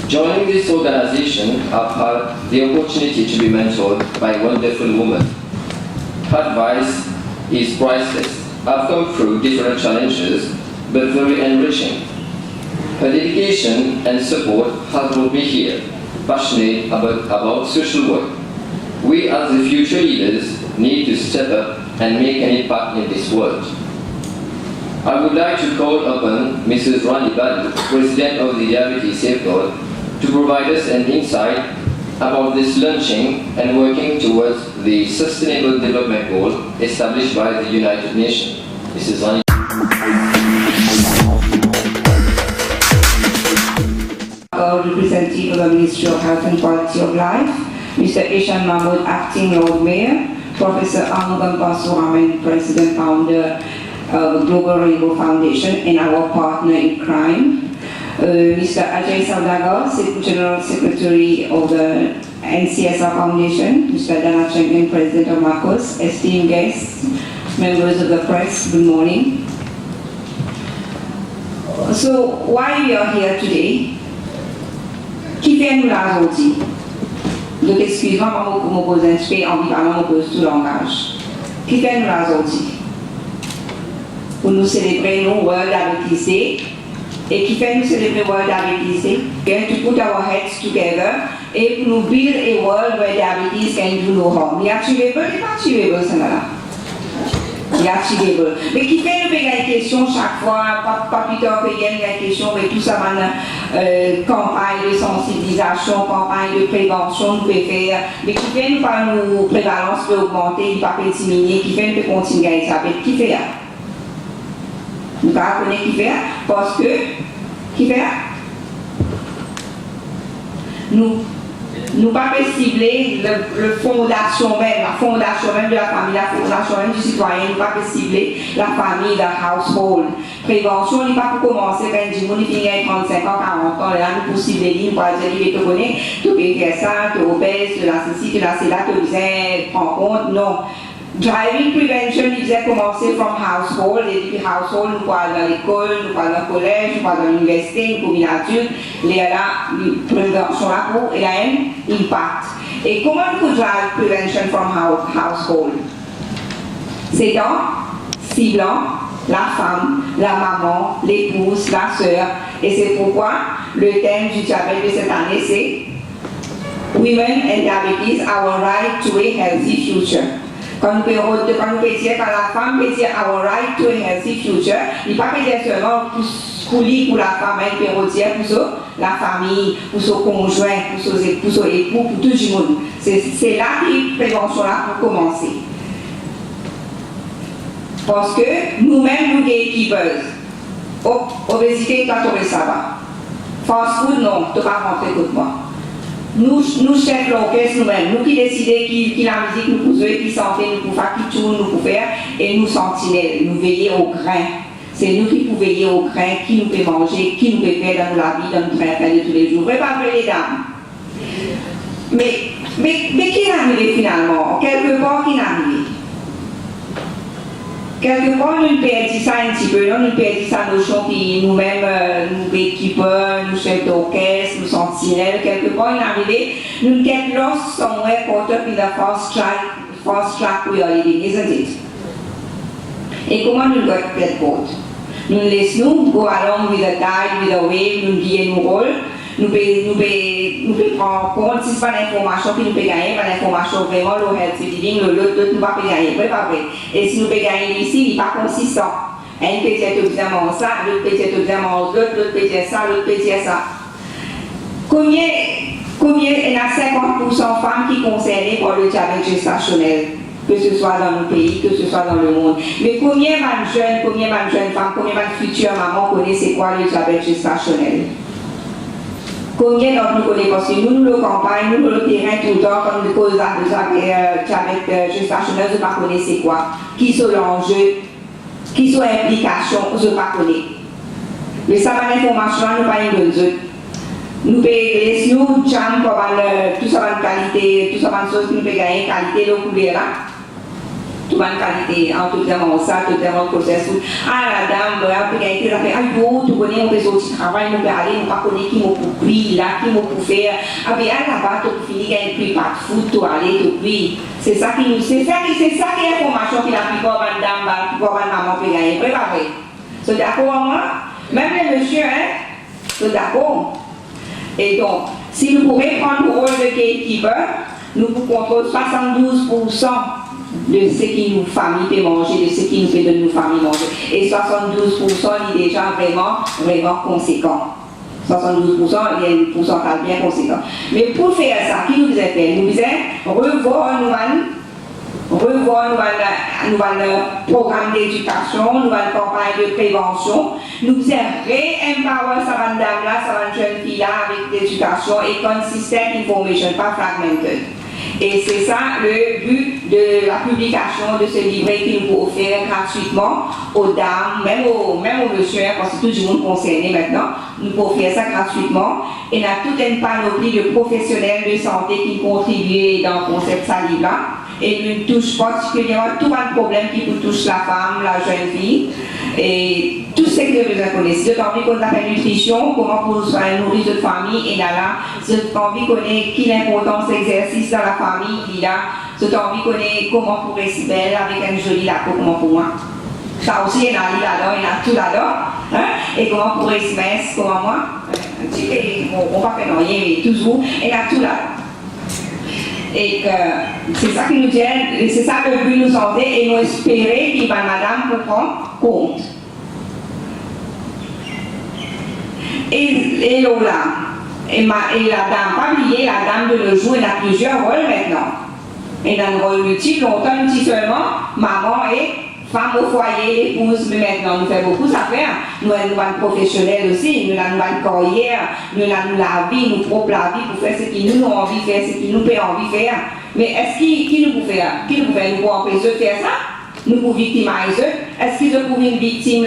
Joining this organization, I've had the opportunity to be mentored by wonderful women. Her advice is priceless. I've come through different challenges, but very enriching. Her dedication and support have brought me here, passionate about social work. We as the future leaders need to step up and make an impact in this world. I would like to call upon Mrs. Rani Badu, President of the Diabetes Safeguard, to provide us an insight about this launching and working towards the Sustainable Development Goal established by the United Nations. Mrs. Rani. Representative of the Ministry of Health and Quality of Life, Mr. Ishan Mahmoud, Acting Lord Mayor, Professor Amugam Basuraman, President Founder of the Global Rainbow Foundation and our partner in crime, Mr. Ajay Saudagar, General Secretary of the NCSR Foundation, Mr. Dana Champion, President of Marcos, esteemed guests, members of the press, good morning. So why we are here today? Qui fait nous la aujourd'hui? Donc excusez-moi pour me poser un peu en parlant de tout langage. Qui fait nous la aujourd'hui? Pour nous célébrer le World Diabetes Day. Et qui fait nous célébrer World Diabetes Day? To put our heads together et pour nous build a world where diabetes can do no harm. Il y a achievable et pas achievable ça là. Il y a achievable. Mais qui fait nous payer une question chaque fois, pas plus tard que il y a une question, mais tout ça campagne de sensibilisation, campagne de prévention nous peut faire. Mais qui fait nous pas nous prévalence peut augmenter, il pas peut diminuer, qui fait nous peut continuer à Elisabeth, qui fait? Nous connaissons qui fait parce que qui fait nous pas cibler la fondation même de la famille, la fondation même du citoyen, nous pas cibler la famille, la household. Prévention, il n'est pas pour commencer quand du monde finit à 35 ans, 40 ans, là nous pour cibler, nous pas dire qu'il te connaît, tu peux faire ça, tu es obèse, tu as ceci, tu as cela, tu as besoin prendre compte, non. Driving prevention, il disait commencer from household, et depuis household, nous parlons dans l'école, nous parlons dans le collège, nous parlons dans l'université, nous parlons adulte, il y a là, prévention là pour, il y a un impact. Et comment nous drive prevention from household? C'est dans ciblant la femme, la maman, l'épouse, la sœur, et c'est pourquoi le thème du diabète de cette année c'est Women and Diabetes, our right to a healthy future. Quand nous pouvons dire que la femme peut dire our right to a healthy future, il ne peut pas dire seulement pour la femme, il peut dire pour la famille, pour son conjoint, pour son époux, pour tout le monde. C'est là que la prévention là pour commencer. Parce que nous-mêmes, nous sommes gatekeepers. Obésité, toi, tu le savoir. Fast food, non, tu ne peux pas rentrer contre moi. Nous chefs l'orchestre nous-mêmes, nous qui décidons qui la musique nous pouvons jouer, qui santé nous pouvons faire, qui tourne nous pouvons faire, et nous sentinelles, nous veillons au grain. C'est nous qui pouvons veiller au grain, qui nous peut manger, qui nous peut faire dans la vie, dans notre train de tous les jours. Préparez les dames. Mais qui est arrivé finalement? Quelque part, qui est arrivé? Quelque part, nous perdons ça un petit peu, nous perdons ça notion qui nous-mêmes, nous gatekeepers, nous chefs d'orchestre, nous sentinelles, quelque part, nous arrivons, nous get lost somewhere caught up in the fast track we are living, isn't it? Et comment nous doit get caught? Nous laissons go along with the tide, with the wave, nous guider nos rôles, nous pouvons prendre compte si ce n'est pas l'information que nous pouvons gagner, pas l'information vraiment, le health living, l'autre, nous ne pouvons pas gagner, pas vrai. Et si nous pouvons gagner ici, il n'est pas consistant. Un peut dire évidemment ça, l'autre peut dire évidemment l'autre peut dire ça, l'autre peut dire ça. Combien il y a 50% de femmes qui sont concernées par le diabète gestationnel, que ce soit dans le pays, que ce soit dans le monde. Mais combien de jeunes femmes, combien de futures mamans connaissent c'est quoi le diabète gestationnel? Combien d'entre nous connaissons? Parce que nous, le campagne, nous, le terrain, tout le temps, quand nous causons avec gestationnel, je ne sais pas connaître c'est quoi. Qui sont l'enjeu, qui sont les implications, je ne sais pas connaître. Mais ça, l'information, nous pas une bonne. Nous payons, nous jam pour tout ça, qualité, tout ça, chose que nous pouvons gagner, qualité, le couvert là. tout bonne qualité, en tout cas, ça, tout le processus. Ah, la dame, après, elle a fait, ah, yo, tu connais, on peut sortir du travail, on peut aller, on peut connaître qui m'a pour cuire, là, qui m'a pour faire. Ah, bien, là-bas, tu finis, il n'y a pas de foot, tu aller, tu cuire. C'est ça qui nous, c'est ça qui est l'information qu'il a pris pour une dame, pour une maman, peut gagner. Préparé. C'est d'accord, moi? Même les messieurs, hein? C'est d'accord. Et donc, si nous pouvions prendre le rôle de gatekeeper, nous pouvons contrôler 72% de ce qui nous famille peut manger, de ce qui nous fait de nos familles manger. Et 72% est déjà vraiment conséquent. 72% il y a un pourcentage bien conséquent. Mais pour faire ça, qui nous faisait faire? Nous faisait revoir nous programme d'éducation, nous campagne de prévention, nous faisons re-empower sa dame là, sa jeune fille là avec l'éducation et consistent information, pas fragmented. Et c'est ça le but de la publication de ce livret qui nous peut offrir gratuitement aux dames, même aux messieurs, parce que tout le monde concerné maintenant, nous pouvons offrir ça gratuitement. Et il y a toute une panoplie de professionnels de santé qui contribuent dans le concept de livre là. Et nous touche particulièrement tout un problème qui touche la femme, la jeune fille, et tout ce que vous connaissez. J'ai envie qu'on appelle nutrition, comment pour nourrir notre famille, et là, j'ai envie qu'on ait qui l'importance de l'exercice dans la famille, il a, j'ai envie qu'on ait comment pour rester belle avec une jolie la peau, comment pour moi. Ça aussi, il y a là-dedans, il y a tout là-dedans, hein? Et comment pour rester mince, comment moi. On va faire rien, mais toujours, il y a tout là-dedans. Et que c'est ça qui nous tient, c'est ça que le but nous sentait et nous espérer qu'il va madame pour prendre compte. Et Lola, et la dame, pas oublier, la dame de nos jours, elle a plusieurs rôles maintenant. Elle a un rôle multiple, longtemps nous dit seulement maman et femme au foyer, épouse, mais maintenant nous faisons beaucoup d'affaires. Nous sommes professionnels aussi, nous avons une carrière, nous avons la vie, nous propre la vie pour faire ce qui nous avons envie de faire, ce qui nous peut envie de faire. Mais est-ce qui nous peut faire? Qui nous peut faire? Nous pouvons empêcher de faire ça? Nous pouvons victimiser. Est-ce qu'ils ont une victime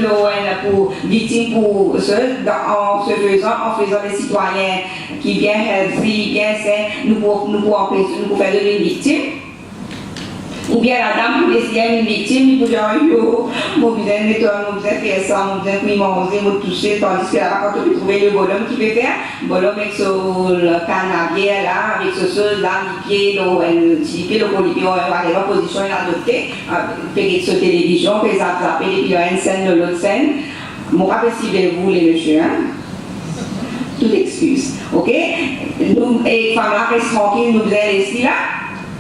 pour ceux en faisant des citoyens qui bien healthy, bien sains, nous pouvons empêcher, nous pouvons faire de une victime? Ou bien la dame pour décider une victime, pour dire yo, mon besoin de toi, mon besoin de faire ça, mon besoin de manger, mon toucher, tandis que là-bas, quand tu peux trouver le bonhomme qui peut faire, le bonhomme avec le canavier là, avec ce seul là, les pieds, le pied, le polypier, on va aller en position, il a adopté, fait sur télévision, fait zapper, et puis il y a une scène de l'autre scène. Mon pas possible vous, les messieurs, hein? Toute excuse, ok? Nous, et femmes là, reste tranquille, nous faisons les là.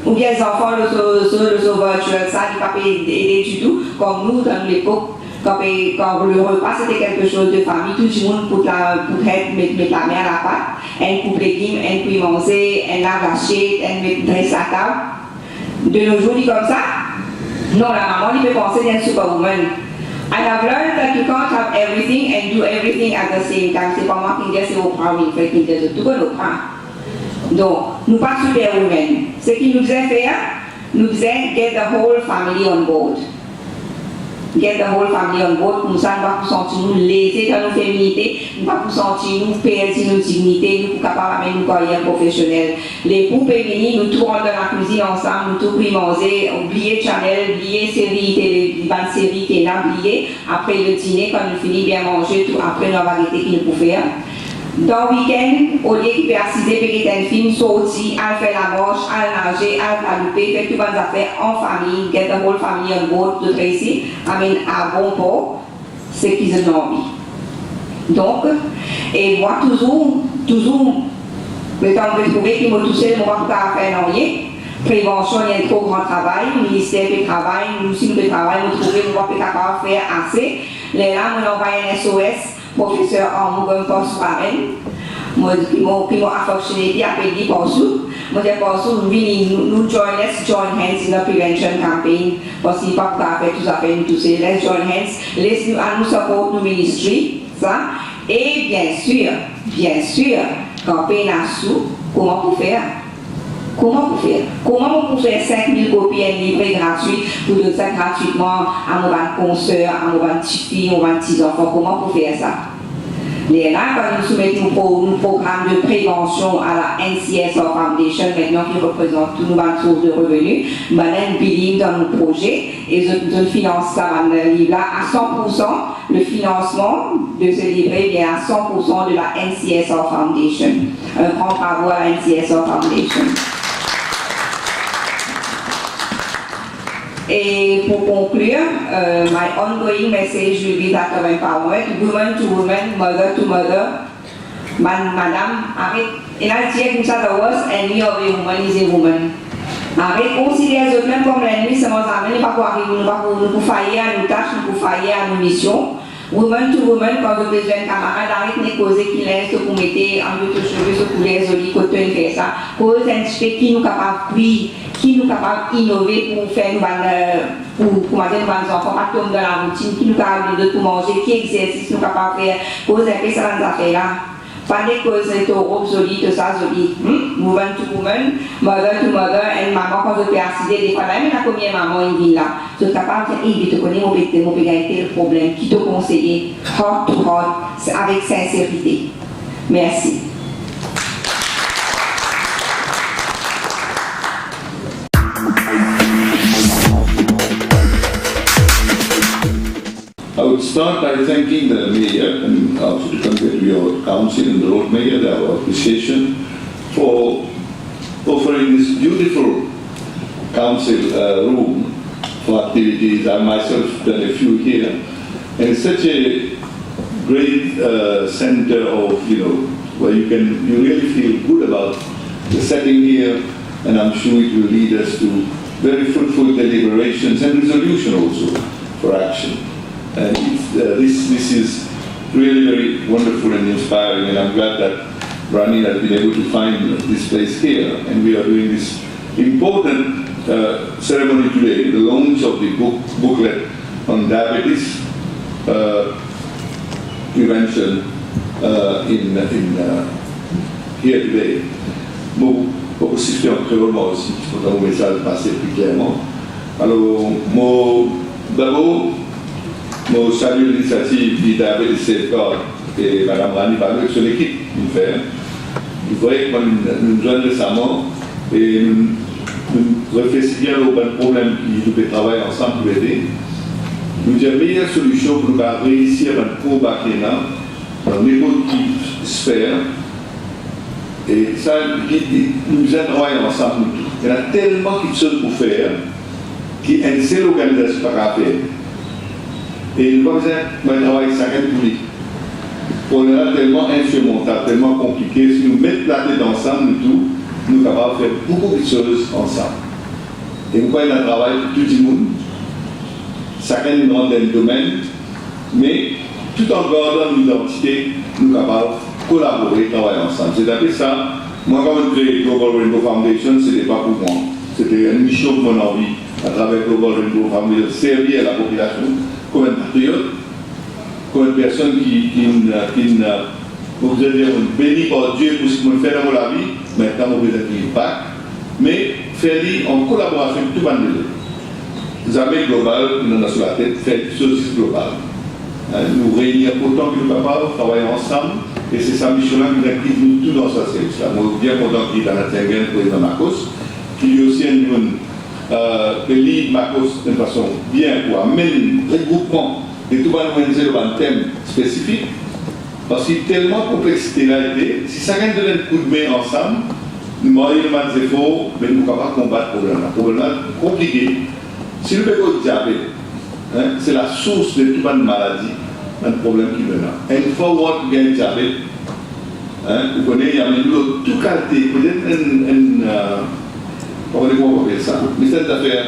Ou bien les enfants, le sauveur, ça, ils ne peuvent pas aider du tout, comme nous, dans l'époque, quand le repas c'était quelque chose de famille, tout le monde pour mettre la main à la pâte, elle coupe les légumes, elle peut manger, elle lave l'assiette, elle met dresse la table. De nos jours, il comme ça. Non, la maman, il peut penser d'être superwoman. I have learned that you can't have everything and do everything at the same time. C'est pas moi qui dis, c'est Oprah Winfrey qui dit, tout le monde Donc, nous pas superwomen. Ce qui nous faisait faire, nous faisait get the whole family on board. Get the whole family on board, comme ça, nous ne pas sentir nous lésés dans nos féminités, nous ne pas sentir nous perdre nos dignités, nous ne pas capables d'amener nos carrières professionnelles. Les poupées féminines, nous tous rentrons dans la cuisine ensemble, nous tous pris manger, oublier Chanel, oublier série, les séries qui est là, oublier. Après le dîner, quand nous finissons bien manger, tout après nos variétés qui nous pouvons faire. Dans le week-end, au lieu de assister pour une film, sortir, à faire la marche, à nager, à galoper, faire toutes les affaires en famille, get the whole family on board, de ici, amène à bon port, c'est qu'ils ont envie. Donc, et moi, toujours, le temps de trouver qu'ils m'ont touché, je ne vais pas faire rien. Prévention, il y a un trop grand travail, le ministère du travail, nous aussi, nous travail, nous trouvons, nous ne pouvons pas faire assez. Les là, nous envoyons un SOS. Professeur en mouvement force parrain, moi qui m'ont affectionné, qui a payé pour sous. Moi j'ai pensé nous join hands in the prevention campaign parce qu'il n'y a pas faire tout ça faire nous tous. Let's join hands, let's nous support nos ministries, ça. Et bien sûr, campagne à sous, comment pour faire? Comment vous faire 5000 copies et livrer gratuit pour donner ça gratuitement à nos consoeurs, à nos petites filles, à nos petits enfants? Comment vous faire ça? Les là, quand nous soumettons nos programmes de prévention à la NCSR Foundation, maintenant qui représente tous nos sources de revenus, nous believe dans nos projets et je finance ça dans le livre là à 100%. Le financement de ce livret vient à 100% de la NCSR Foundation. Un grand bravo à la NCSR Foundation. Et pour conclure, my ongoing message will be that of empowerment, woman to woman, mother to mother. Madame, arrête, et là, dire comme ça, the worst enemy of a woman is a woman. Arrête, considère les autres même comme l'ennemi, c'est mon ami, n'est pas pour arriver, nous pas pour faillir à nos tâches, nous pour faillir à nos missions. Woman to woman, quand je besoin de camarades, arrête de causer qu'il laisse pour mettre en deux cheveux, ce poulet, joli, côté, fait ça. Cause un petit peu qui nous capable de qui nous capable d'innover pour faire pour manger nos enfants, pas tomber dans la routine, qui nous capable de tout manger, qui exercice nous capable de faire, cause un peu ça dans les affaires là. Pas des causes de robe jolie, tout ça joli. Woman to woman, mother to mother, et maman quand je peux assister des fois là, même la première maman il vient là. Je suis capable de dire, hey, je te connais mon pété, le problème, qui te conseille, heart to heart, avec sincérité. Merci. I would start by thanking the Mayor and also to convey to your Council and the Road Mayor our appreciation for offering this beautiful council room for activities. I myself done a few here, and it's such a great center of, where you really feel good about the setting here, and I'm sure it will lead us to very fruitful deliberations and resolution also for action. And this is really very wonderful and inspiring, and I'm glad that Rani has been able to find this place here, and we are doing this important ceremony today, the launch of the booklet on diabetes prevention here today. Bon, pour aussi faire en créole, moi aussi, il faut que le message passe plus clairement. Alors, d'abord, je salue l'initiative du Diabetes Safeguard et Mme Rani Balou sur l'équipe qui fait. Vous voyez que nous sommes récemment et nous réfléchissons bien au bon problème qui nous fait travailler ensemble pour aider. Nous avons la meilleure solution pour nous réussir à combattre dans n'importe quelle sphère. Et ça, nous avons travaillé ensemble. Il y a tellement de choses pour faire qui est une seule organisation par faire. Et nous avons un travail chacun public. On est tellement insurmontable, tellement compliqué. Si nous mettons la tête ensemble, nous sommes capables de faire beaucoup de choses ensemble. Et nous avons un travail pour tout le monde. Chacun nous dans un domaine, mais tout en gardant nos identités, nous sommes capables de collaborer, travailler ensemble. C'est d'après ça, moi quand je crée Global Rainbow Foundation, ce n'était pas pour moi. C'était une mission que mon envie, à travers Global Rainbow Foundation, de servir à la population comme un patriote, comme une personne qui vous allez dire, béni par Dieu pour ce que je fais dans la vie, maintenant on peut être impact, mais faire en collaboration avec tout le monde. Jamais global, nous avons sur la tête, faire des choses globales. Nous réunir autant que nous sommes capables, travailler ensemble, et c'est sa mission-là qui nous active nous tous dans ce service-là. Moi, bien content qu'il y ait dans la Tenguen, le président Marcos, qui lui aussi que lead Marcos de façon bien pour amener le regroupement et tout va nous organiser un thème spécifique, parce qu'il y a tellement de complexité là. Si chacun donne un coup de main ensemble, nous moyens de efforts, mais nous sommes capables de combattre le problème. Le problème est compliqué. Si nous faisons le diabète, c'est la source de toute une maladie, un problème qui vient là. Une fois qu'on a un diabète, vous connaissez, il y a une toute qualité, peut-être comment on appelle ça, mais c'est une affaire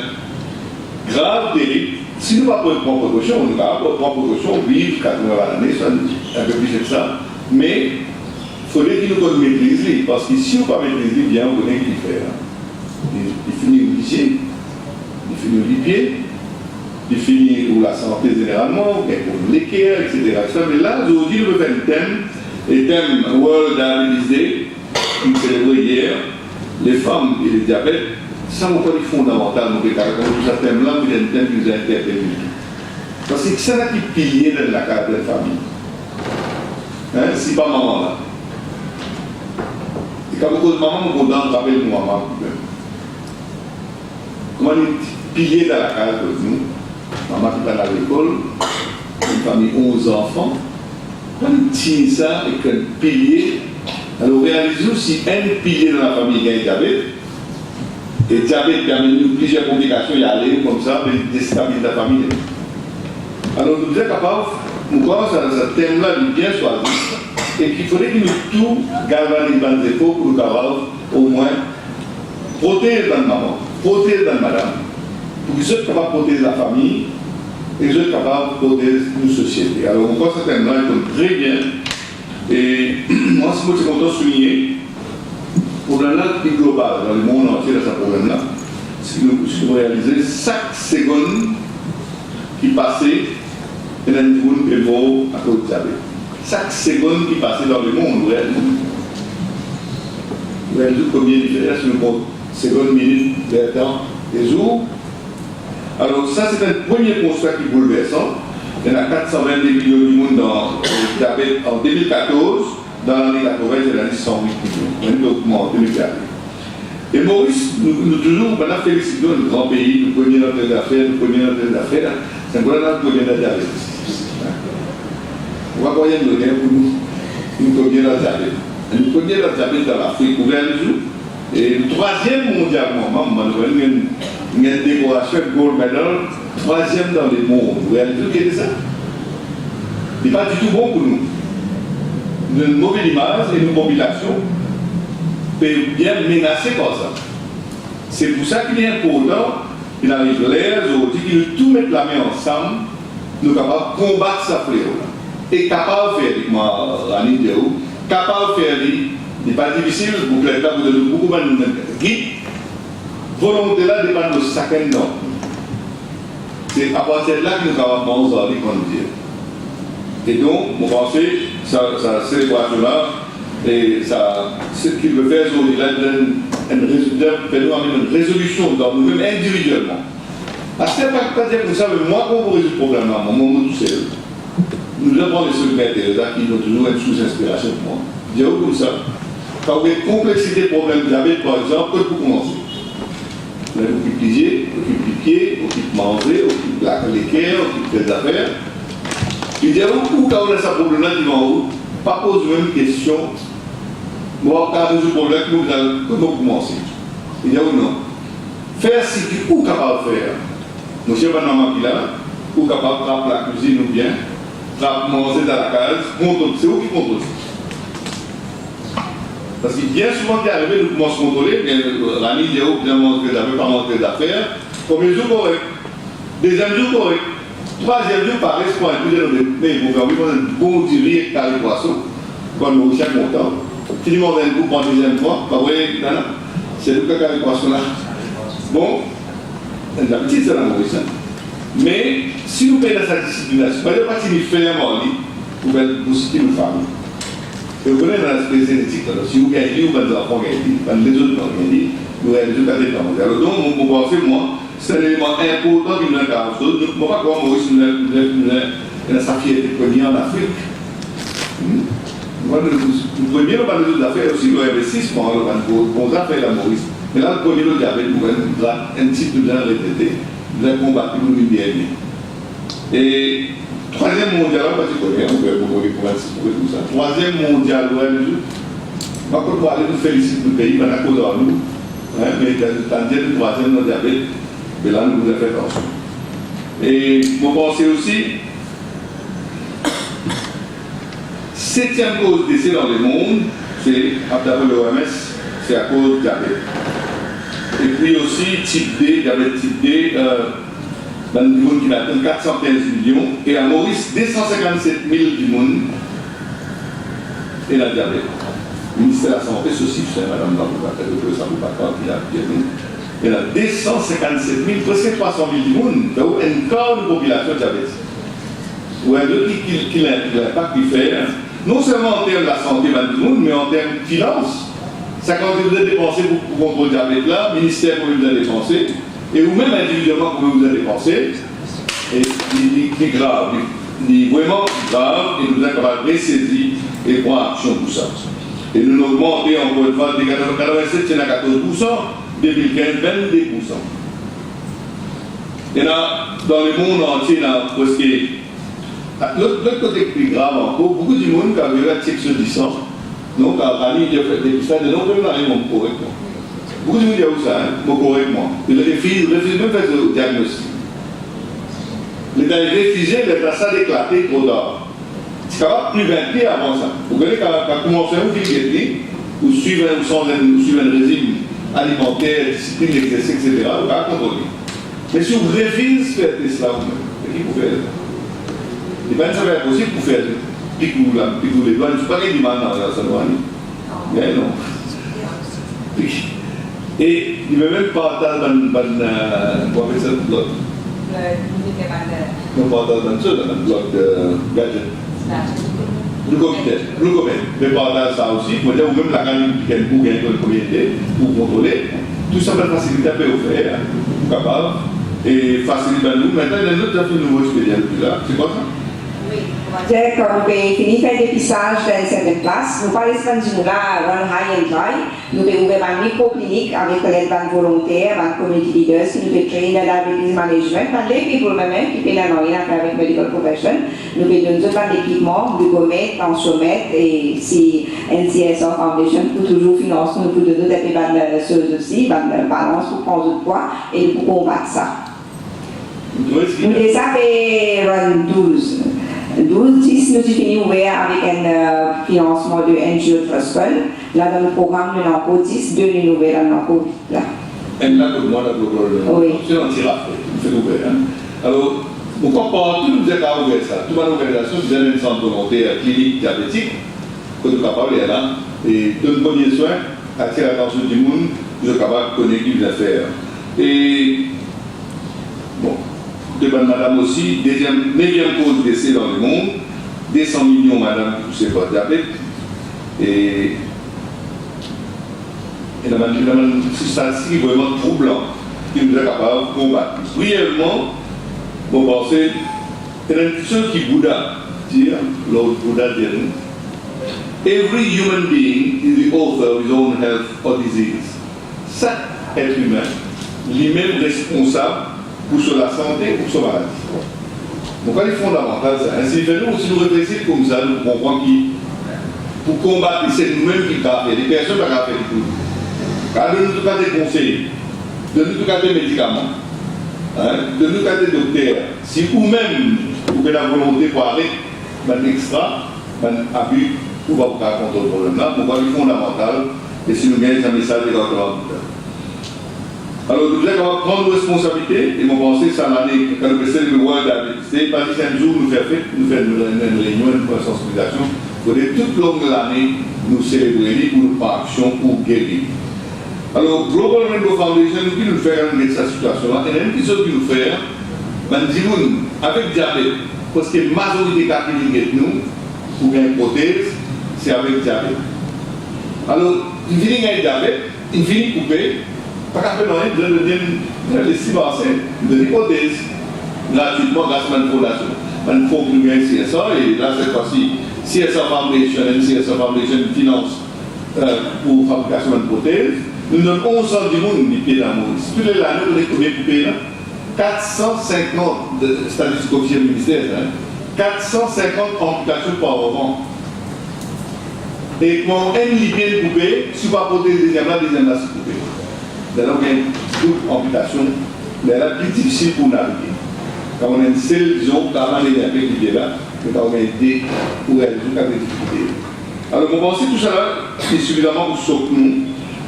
grave, terrible. Si nous ne prenons pas précaution, on ne va pas prendre précaution, vivre 4 mois à l'année, c'est un peu plus que ça. Mais il faudrait qu'il nous maîtrise, parce que si on ne pas maîtrise bien, on connaît qu'il fait. Il finit au lycée, il finit au pied, il finit pour la santé généralement, pour l'équerre, etc. Mais là, aujourd'hui, nous faisons un thème, le thème World Diabetes Day, qui est célébré hier. Les femmes et le diabète, ça n'est pas fondamental, nous regardons tout ce thème-là, mais il y a un thème qui nous a interpellé. Parce que c'est ça qui est pilier de la carte de la famille. Si pas maman là. Et quand vous maman, vous rappelle maman. Comment on pilier dans la case de nous, maman qui va à l'école, une famille 11 enfants, quand on tire ça et qu'un pilier, alors réalisez si un pilier dans la famille a un diabète, et le diabète permet plusieurs complications, il y a aller comme ça, mais déstabiliser la famille. Alors nous sommes capables, nous croyons que ce thème-là est bien choisi, et qu'il faudrait que nous tout galvaniser les efforts pour nous capables au moins protéger dans maman, protéger dans madame, pour qu'ils soient capables de protéger la famille, et qu'ils soient capables de protéger une société. Alors on croit que ce thème-là est très bien, et moi, si je suis content de souligner, pour le problème plus global dans le monde entier, dans ce problème-là, c'est que nous réalisons chaque seconde qui passait, il y a une seconde qui est mort à cause de diabète. Chaque seconde qui passait dans le monde, réellement. Vous voyez combien de différences sur le seconde, minute, temps, des jours. Alors, ça, c'est un premier constat qui est bouleversant. Il y en a 420 millions du monde dans le diabète en 2014. Dans l'année 80, c'est l'année 108 millions. Un document en 2004. Et Maurice, nous toujours, maintenant, félicitons le grand pays, nous prenons notre affaires, c'est un problème de notre diabète. On va croire qu'il y a pour nous connaître notre diabète. Nous connaissons notre diabète dans l'Afrique, ouvert le jour. Et le troisième mondialement, il y a une décoration de gold medal, troisième dans le monde. Vous voyez tout qui est ça? Il n'est pas du tout bon pour nous. Une mauvaise image et une population peut bien menacer comme ça. C'est pour ça qu'il est important, il arrive l'air, qu'il nous tout mettre la main ensemble, nous sommes capables de combattre ce fléau-là. Et capable de faire, en idéo, capable de faire, il n'est pas difficile pour que l'État vous donne beaucoup de guide. Volonté là dépend de chacun de nous. C'est à partir de là que nous avons besoin de conduire. Et donc, on pense que sa célébration-là, et ça, ce qu'il veut faire aujourd'hui, il a une résolution dans nous-mêmes individuellement. À ce pas dire que vous savez, moi, comment vous résoudre le problème là, moi, tout seul. Nous devons les solidaires qui ont toujours une sous-inspiration pour moi. Je dis comme ça. Quand vous avez une complexité de problème de diabète, par exemple, que vous commencez. Vous occupez plier, vous occupez pied, vous occupez manger, vous occupez les cœurs, vous occupez des affaires. Il dit, où quand on a ce problème-là, il va où? Pas poser même question. Moi, quand on a résoudre le problème, nous allons commencer. Il dit, où non? Faire ce qu'il est capable de faire. Monsieur Vanama qui là, ou capable de faire la cuisine ou bien, de manger dans la case, c'est où qui contrôle? Parce que bien souvent, qui est arrivé, nous commençons à contrôler, l'année dit, où bien manger d'affaires, pas manger d'affaires, premier jour correct, deuxième jour correct. Troisième jour, pareil, c'est pour un peu de mais il faut faire un bon dirier carré poisson, comme nous chaque montant. Finalement, on va une coupe en deuxième fois, bah oui, c'est le carré poisson là. Bon, la petite, c'est la Maurice. Mais si vous payez dans sa discipline, c'est pas pas si vous faites un mort, vous faites aussi une femme. Et vous connaissez dans l'aspect génétique, si vous gagnez, vous avez des enfants gagnés, les autres n'ont gagné, vous avez des autres dépendants. Alors donc, vous pensez, moi, c'est un élément important qui nous a caractérisé. Donc, je ne sais pas comment Maurice nous a sa fierté première en Afrique. Le premier, on va nous autres affaires aussi, l'investissement, on va nous affaires la Maurice. Mais là, le premier, le diabète, nous avons un type de bien retraité, nous avons combattu nous bien. Et troisième mondial, on va se connaître, on peut tout ça. Troisième mondial, par contre, on va aller nous féliciter le pays, on a cause à nous. Mais tandis que le troisième, le diabète, mais là, nous avons fait attention. Et vous pensez aussi, septième cause de décès dans le monde, c'est, d'après l'OMS, c'est à cause du diabète. Et puis aussi, type D, diabète type D, dans le monde qui atteint 415 millions, et à Maurice, 257 000 du monde, et la diabète. Le ministère de la Santé, ceci, c'est Madame Babouka, ça ne vous pas quand il a bien dit. Il y a 257 000, presque 300 000 du monde, donc une quart de population diabétique. Ou un autre qui l'impact qu'il fait, non seulement en termes de la santé du monde, mais en termes de finances. Ça, quand vous avez dépensé pour contrôler le diabète là, le ministère pour vous avez dépensé, et vous-même individuellement pour vous avez dépensé, et il est grave, il est vraiment grave, et nous avons capable de ressaisir et prend action pour ça. Et nous avons augmenté encore une fois de 87, c'est à 14%, 2015, 22%. Et là, dans le monde entier, là, parce que l'autre côté plus grave encore, beaucoup de monde qui a vu la section du sang, donc à l'année, il a fait des dépistages de nombreux mariés correctement. Beaucoup de monde disent ça, correctement. Il refuse même de faire le diagnostic. Les réfugiés, les traçats éclatés trop tard. C'est capable plus 20 pieds avant ça. Vous voyez qu'à commencer à vous dire ou suivre un régime alimentaire, discipline, exercice, etc., vous va contrôler. Mais si vous refusez de faire cela vous-même, qu'est-ce que vous faites? Et bien, ça va être possible pour faire picou les doigts, je ne sais pas qu'il y a du mal dans la douane. Mais non. Et il ne veut même pas attendre dans le bloc. Non, pas dans le bloc de gadget. Le comité. Mais pendant ça aussi, pour dire, ou même la gagne pour gagner le comité, pour contrôler, tout ça va faciliter un peu au faire, capable, et faciliter nous. Maintenant, il y a un autre nouveau expédient là. C'est quoi ça? C'est quand nous avons fini de faire le dépistage dans certaines places, nous parlons de là, run high and dry, nous avons ouvert une micro-clinique avec l'aide de volontaires, de community leaders, qui nous avons traîné dans diabetes management, dans les people même qui peuvent en rien avec medical profession, nous avons donné tout l'équipement, glucomètre, tensiomètre et si NCSR Foundation pour toujours financer nous pour donner des choses aussi, une balance pour prendre du poids et pour combattre ça. Nous avons fait run 12. 10, nous avons fini ouvert avec un financement de NGO Trust Fund. Là, dans le programme, nous avons 10, 2 nouvelles dans le Covid. Et là, pour moi, oui. C'est un tirage, c'est ouvert. Alors, pourquoi pas tout nous avons ouvert ça? Toute l'organisation, nous avons un centre volontaire clinique diabétique, que nous sommes capables de là, et de nos premiers soins, attirer l'attention du monde, nous sommes capables de connaître les affaires. Et, bon. Devant madame aussi, 9e cause de décès dans le monde, 200 millions madame touchées par diabète, et la statistique vraiment troublant qui nous est capable de combattre. Brièvement, vous pensez, il y a une chose qui Bouddha dit, l'autre Bouddha dit, every human being is the author of his own health or disease. Chaque être humain, lui-même responsable pour sur la santé ou sur la maladie. Donc, il est fondamental ça. Ainsi, nous, si nous réfléchissons comme ça, nous comprenons que pour combattre, c'est nous-mêmes qui avons fait. Les personnes qui ont fait du tout. Car de nous, tout cas, des conseils, de nous, tout cas, des médicaments, de nous, tout cas, des docteurs. Si vous-même, vous avez la volonté pour arrêter, un extra, un abus, vous ne pouvez pas contre le problème-là. Donc, il est fondamental. Et si nous gagnons un message de l'ordre. Alors, nous devons prendre nos responsabilités et nous pensons que ça l'année, quand nous faisons le World Diabetes, pas juste un jour, nous faisons une réunion, une sensibilisation, pour toute longue l'année, nous célébrer pour nous prendre action pour guérir. Alors, Global Rainbow Foundation, nous nous faisons de cette situation-là, et même qui chose qui nous fait, avec diabète, parce que la majorité de nous, pour une prothèse, c'est avec diabète. Alors, il finit avec diabète, il finit coupé. Pas qu'à faire de s'immenser, de l'hypothèse, gratuitement grâce à une fondation. Une fonds qui nous gagne CSA, et là, cette fois-ci, CSA Foundation finance pour fabrication d'une prothèse. Nous donnons 11 centimes de pieds d'amour. Tous les années, on est combien de coupés là? 450 de statistiques officielles du ministère, 450 amputations par an. Et quand un pied coupé, si vous pas prothèse deuxième là, c'est coupé. D'ailleurs, il y a une double amputation, mais elle est plus difficile pour naviguer. Quand on a une seule, disons, avant les diabètes qui est là, mais quand on a une idée pour résoudre des difficultés. Alors, on pense que tout ça est suffisamment pour sauver nous.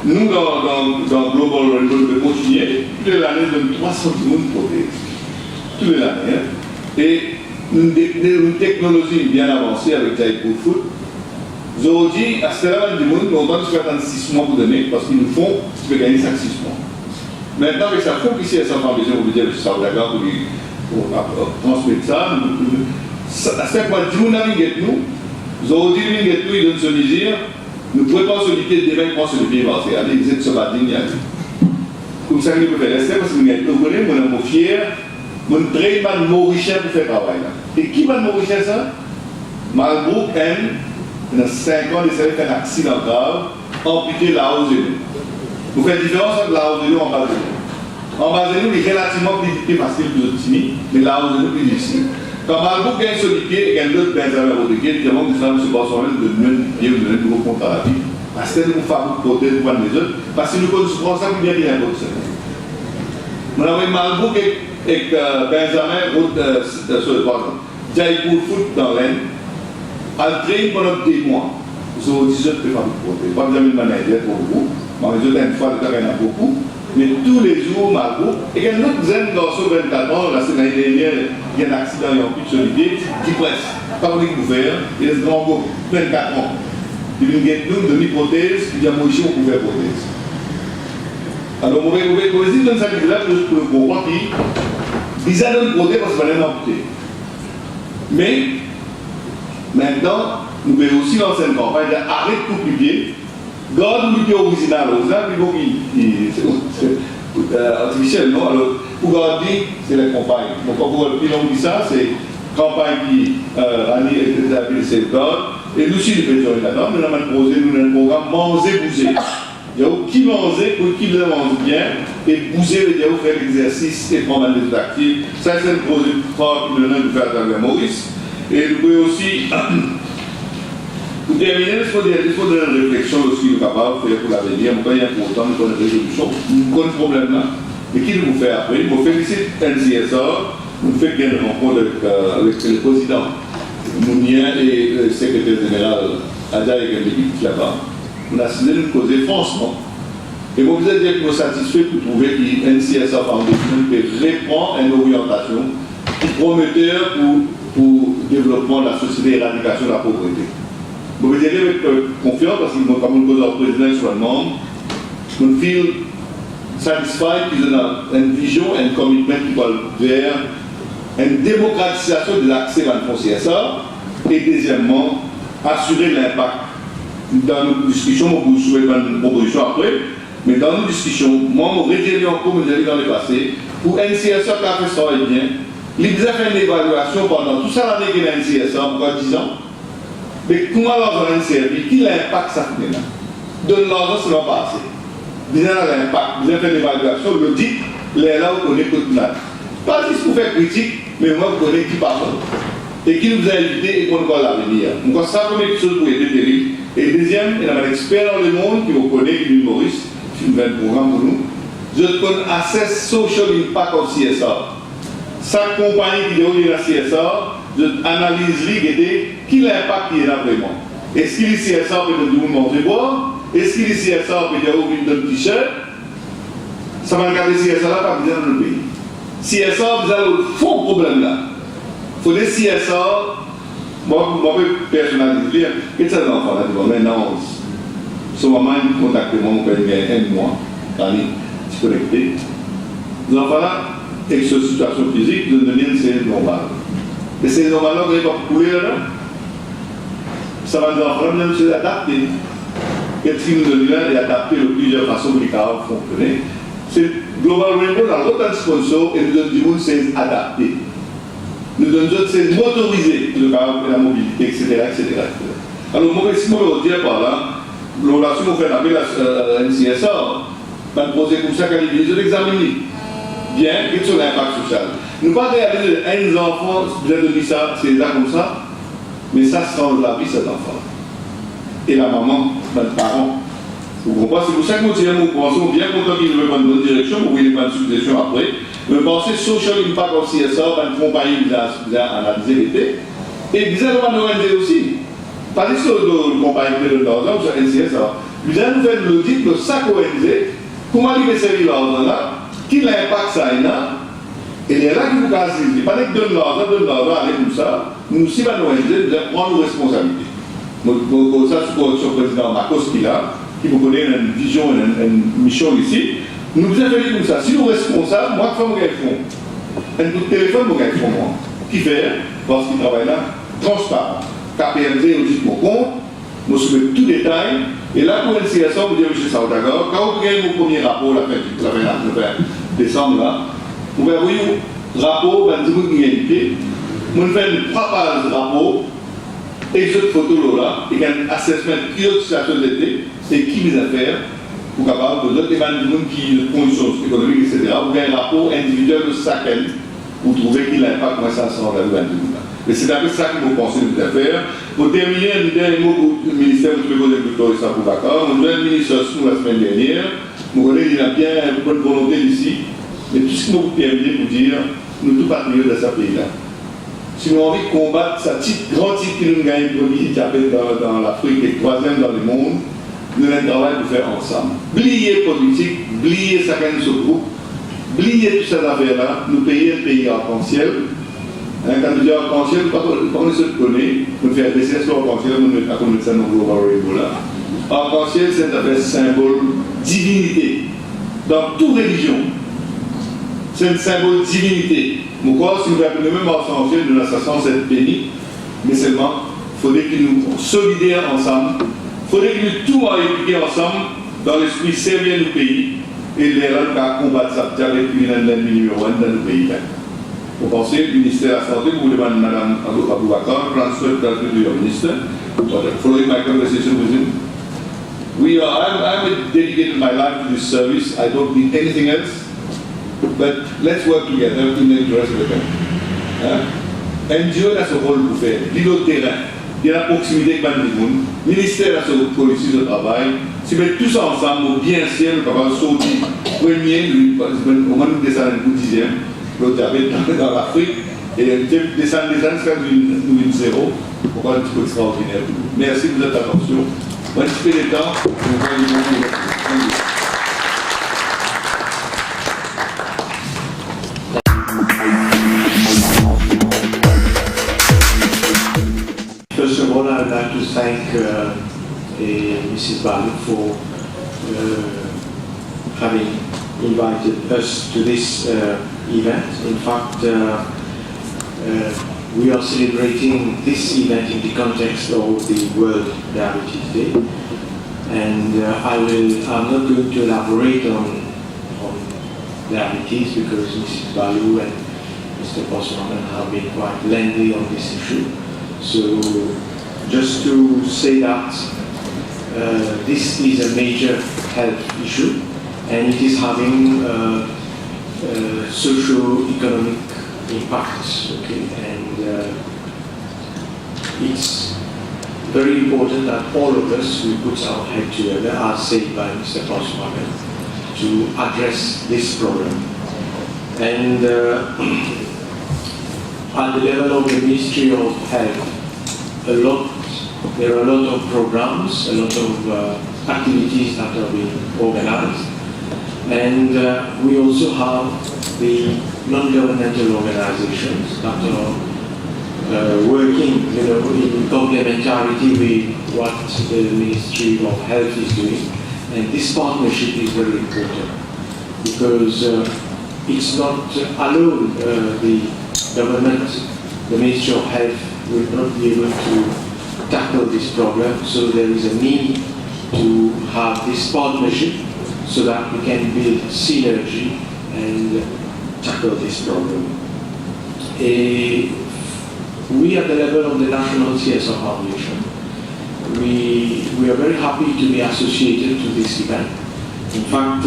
Nous, dans Global Rainbow, nous devons continuer. Toutes les années, nous donnons 300 000 prothèses. Toutes les années. Et une technologie bien avancée avec Jaipur Food. Aujourd'hui, à ce moment-là, nous avons 6 mois pour donner, parce qu'ils nous font, tu peux gagner 5-6 mois. Maintenant, avec sa fonds ici, à sa formation, vous dire, je suis d'accord pour transmettre ça. À ce point, si vous naviguez nous, aujourd'hui, nous, ils donnent ce mesure, nous ne pouvons pas se limiter demain, prendre sur le pied, parce que allez, vous êtes sur la ligne, comme ça, nous pouvons rester, parce que nous sommes fiers, nous sommes très mauricien pour faire travail. Et qui va mauricien ça? Malbrook and Dans 5 ans, il essaie de faire un accident grave, amputé la hausse de nous. Vous faites différence entre la hausse de nous et en bas de nous. En bas de nous, il est relativement plus facile que les timide, mais la hausse de nous est plus difficile. Quand Malbouk gagne sur les pieds et gagne d'autres Benjamin Rodriguez, il y a des gens qui se passent sur de même pied ou de nouveau compte à la vie. Parce que nous faisons côté de les autres, parce que nous connaissons ça pour bien bien pour ça. Nous avons Malbouk et Benjamin sur le pardon. Jaipur foot dans l'aine, à train pendant 2 mois. Vous avez 18 de faire côté. Pas besoin de manager pour vous. Moi, je une fois de temps, il y en a beaucoup. Mais tous les jours, Malbouk, et il y a un autre jeune garçon de 24 ans, la semaine dernière, il y a un accident, il y a un petit solidier, qui presse, par les couverts, il y a un grand gars, 24 ans. Il y a une demi-prothèse, il y a un mochi au couvert prothèse. Alors, vous pouvez poser dans cette vidéo-là pour le comprendre qu'ils ont une prothèse parce qu'il va l'amputer. Mais, maintenant, nous pouvons aussi lancer une campagne d'arrêt de publier. Garde le pied original, c'est artificiel, non? Alors, pour garder, c'est la campagne. Donc, pour le pilon de ça, c'est campagne qui Annie et David c'est garde. Et nous aussi, nous faisons là-dedans, nous avons posé un programme manger, bouger. Il y a qui manger pour qui le mange bien, et bouger, il y a faire l'exercice et prendre des actifs. Ça, c'est un projet fort qui nous donne de faire dans Maurice. Et nous pouvons aussi. Pour terminer, il faut donner une réflexion de ce qu'il est capable de faire pour l'avenir. Quand il y a important, nous connaissons une résolution, nous connaissons ce problème-là. Et qui nous fait après? Nous félicite NCSR, nous fait bien une rencontre avec le président Mounien et le secrétaire général Adja et l'équipe là-bas. On a décidé de nous causer franchement. Et vous vous êtes dire que nous sommes satisfaits pour trouver que NCSR Foundation peut répondre à une orientation qui est prometteur pour le développement de la société et l'éradication de la pauvreté. Vous pouvez dire avec confiance parce que comme nous posons le président sur le monde, nous feel satisfied qu'ils ont une vision et un commitment qui va vers une démocratisation de l'accès à la CSA et deuxièmement, assurer l'impact. Dans nos discussions, on vous souhaite une proposition après, mais dans nos discussions, moi, je rédigeais encore, comme je l'ai dit dans le passé, pour NCSA qui a fait ça et bien, ils ont fait une évaluation pendant tout ça l'année qu'il y a NCSA, pourquoi 10 ans. Mais comment l'argent est servi? Quel impact ça fait là? Donne l'argent sur le passé. Bien l'impact, vous avez fait l'évaluation, le dit, les là vous connaissez tout le monde. Pas juste pour faire critique, mais moi vous connaissez qui parle. Et qui nous a invité et qu'on va l'avenir. Donc ça, première chose pour aider terrible. Et deuxième, il y a un expert dans le monde qui vous connaît, qui est Maurice, qui fait un programme pour nous. Je connais Assess Social Impact of CSR. Chaque compagnie qui déroule la CSR, je analyse qui l'impact qui est là vraiment. Est-ce qu'il est CSR peut nous manger boire? Est-ce qu'il est CSR peut nous donner un t-shirt? Ça va regarder CSR là, pas bien dans le pays. CSR, vous avez le faux problème là. Il faut des CSR, moi, je peux personnaliser. Qu'est-ce que c'est l'enfant là? Maintenant, ce moment, il contacte moi, on peut gagner un mois, se connecter. Les enfants là, avec cette situation physique, nous donnons une série normale. Et ces normales-là, vous n'avez pas coulé là. Ça va nous enfants, même si c'est adapté. Qu'est-ce qui nous donne là, et adapté de plusieurs façons pour les cartes fonctionner. C'est Global Rainbow, dans l'autre sponsor, et nous donne du monde, c'est adapté. Nous donnons c'est motoriser le caractère de la mobilité, etc. Alors, moi, si je veux dire par là, la relation qu'on fait avec la NCSR, on va poser comme ça, quand ils l'examiner. Bien, quel est l'impact social? Nous ne pas réaliser un enfant, vous avez dit ça, c'est là comme ça, mais ça change la vie de cet enfant. Et la maman, le parent. Vous comprenez? C'est pour ça que nous disons, nous pensons bien content qu'il veut prendre une bonne direction, vous voyez pas de suggestion après. Mais pensez social impact of CSR, une compagnie qui a analysé l'été, et vous allez nous rendre aussi. Pas juste le compagnie qui est dans l'argent, vous avez CSR. Vous allez nous faire l'audit de chaque ONG, comment il va servir l'argent là, qui l'impact ça a, et il est là qui vous casse. Pas que donne l'argent, allez comme ça, nous aussi, nous allons prendre nos responsabilités. Donc, ça, c'est pour le président Marcos qui vous connaît une vision, une mission ici. Nous vous avons fait comme ça. Si nous sommes responsables, moi, je fais mon fonds. Un coup de téléphone, mon fonds, moi. Qui fait, parce qu'il travaille là, transparent. KPMG, vous dites mon compte, vous soulevez tout détail. Et là, pour une CSA, vous dites, M. Saoudagor, quand vous prenez mon premier rapport, la fin décembre, là, vous voyez, rapport, vous dites, vous avez vous faites 3 pages de rapport. et cette photo là, et un assessment qui autre situation d'été, et qui les affaires, pour capable de noter des gens qui ont conditions économiques, etc., ou bien un rapport individuel de chacun, pour trouver qu'il n'a pas comment ça sort la loi. Mais c'est un peu ça que vous pensez de vous faire. Pour terminer, un dernier mot pour le ministère de l'Agriculture et Saint-Boubacar. On a un ministre sous la semaine dernière. Vous connaissez, il a bien une bonne volonté d'ici. Mais tout ce que vous permettez pour dire, nous tous patriotes de ce pays-là. Si nous avons envie de combattre ce grand titre qui nous gagne premier, qui appelle dans l'Afrique et troisième dans le monde, nous avons un travail pour faire ensemble. Oubliez politique, oubliez chacun de ce groupe, oubliez toutes ces affaires-là, nous payons le pays arc-en-ciel. Quand nous disons arc-en-ciel, pas qu'on se connaît, nous faisons des essais sur arc-en-ciel, nous ne mettons pas comme ça dans le Ebola. Arc-en-ciel, c'est un symbole divinité. Dans toute religion, c'est un symbole divinité. Pourquoi, si nous avons le même arc-en-ciel, nous l'assassins, c'est béni, mais seulement, il faudrait que nous solidaires ensemble, il faudrait que nous tout impliquer ensemble dans l'esprit servir nos pays et les rendre à combattre ça avec l'ennemi numéro 1 dans nos pays. Vous pensez, le ministère de la Santé, vous demandez Mme Aboubakar, transfer to your minister, following my conversation with him. I'm dedicated my life to this service. I don't need anything else. But let's work together in the interest of the country. NGO a son rôle pour faire. Il au terrain, il y a la proximité avec le monde. Le ministère a son policy de travail. Si nous mettons tous ensemble, au bien ciel, nous pouvons sortir. Premier, on va nous descendre un dixième. L'autre avait dans l'Afrique. Et descendre jusqu'à nous zéro. Pour un petit peu extraordinaire. Merci de votre attention. Un petit peu de temps. First of all, I would like to thank Mrs. Balu for having invited us to this event. In fact, we are celebrating this event in the context of the World Diabetes Day, and I'm not going to elaborate on diabetes because Mrs. Balu and Mr. Postman have been quite lengthy on this issue. So, just to say that this is a major health issue, and it is having socio-economic impacts. Okay, and it's very important that all of us we put our head together, as said by Mr. Postman, to address this problem. And at the level of the Ministry of Health, there are a lot of programs, a lot of activities that are being organized. And we also have the non-governmental organizations that are working in complementarity with what the Ministry of Health is doing. And this partnership is very important because it's not alone the government, the Ministry of Health will not be able to tackle this problem, so there is a need to have this partnership so that we can build synergy and tackle this problem. We at the level of the National CSR Foundation, we are very happy to be associated to this event. In fact,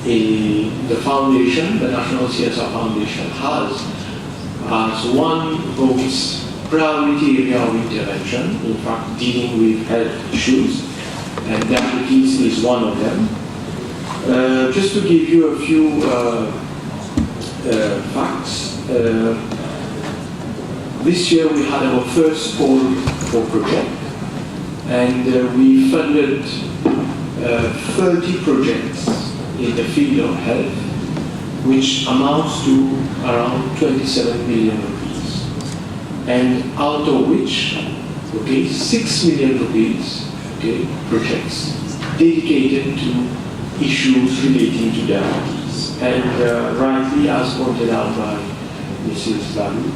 the foundation, the National CSR Foundation, has as one of its priority area of intervention, in fact dealing with health issues, and diabetes is one of them. Just to give you a few facts, this year we had our first call for project, and we funded 30 projects in the field of health, which amounts to around 27 million rupees, and out of which, 6 million rupees, projects dedicated to issues relating to diabetes. And rightly, as pointed out by Mrs. Balu,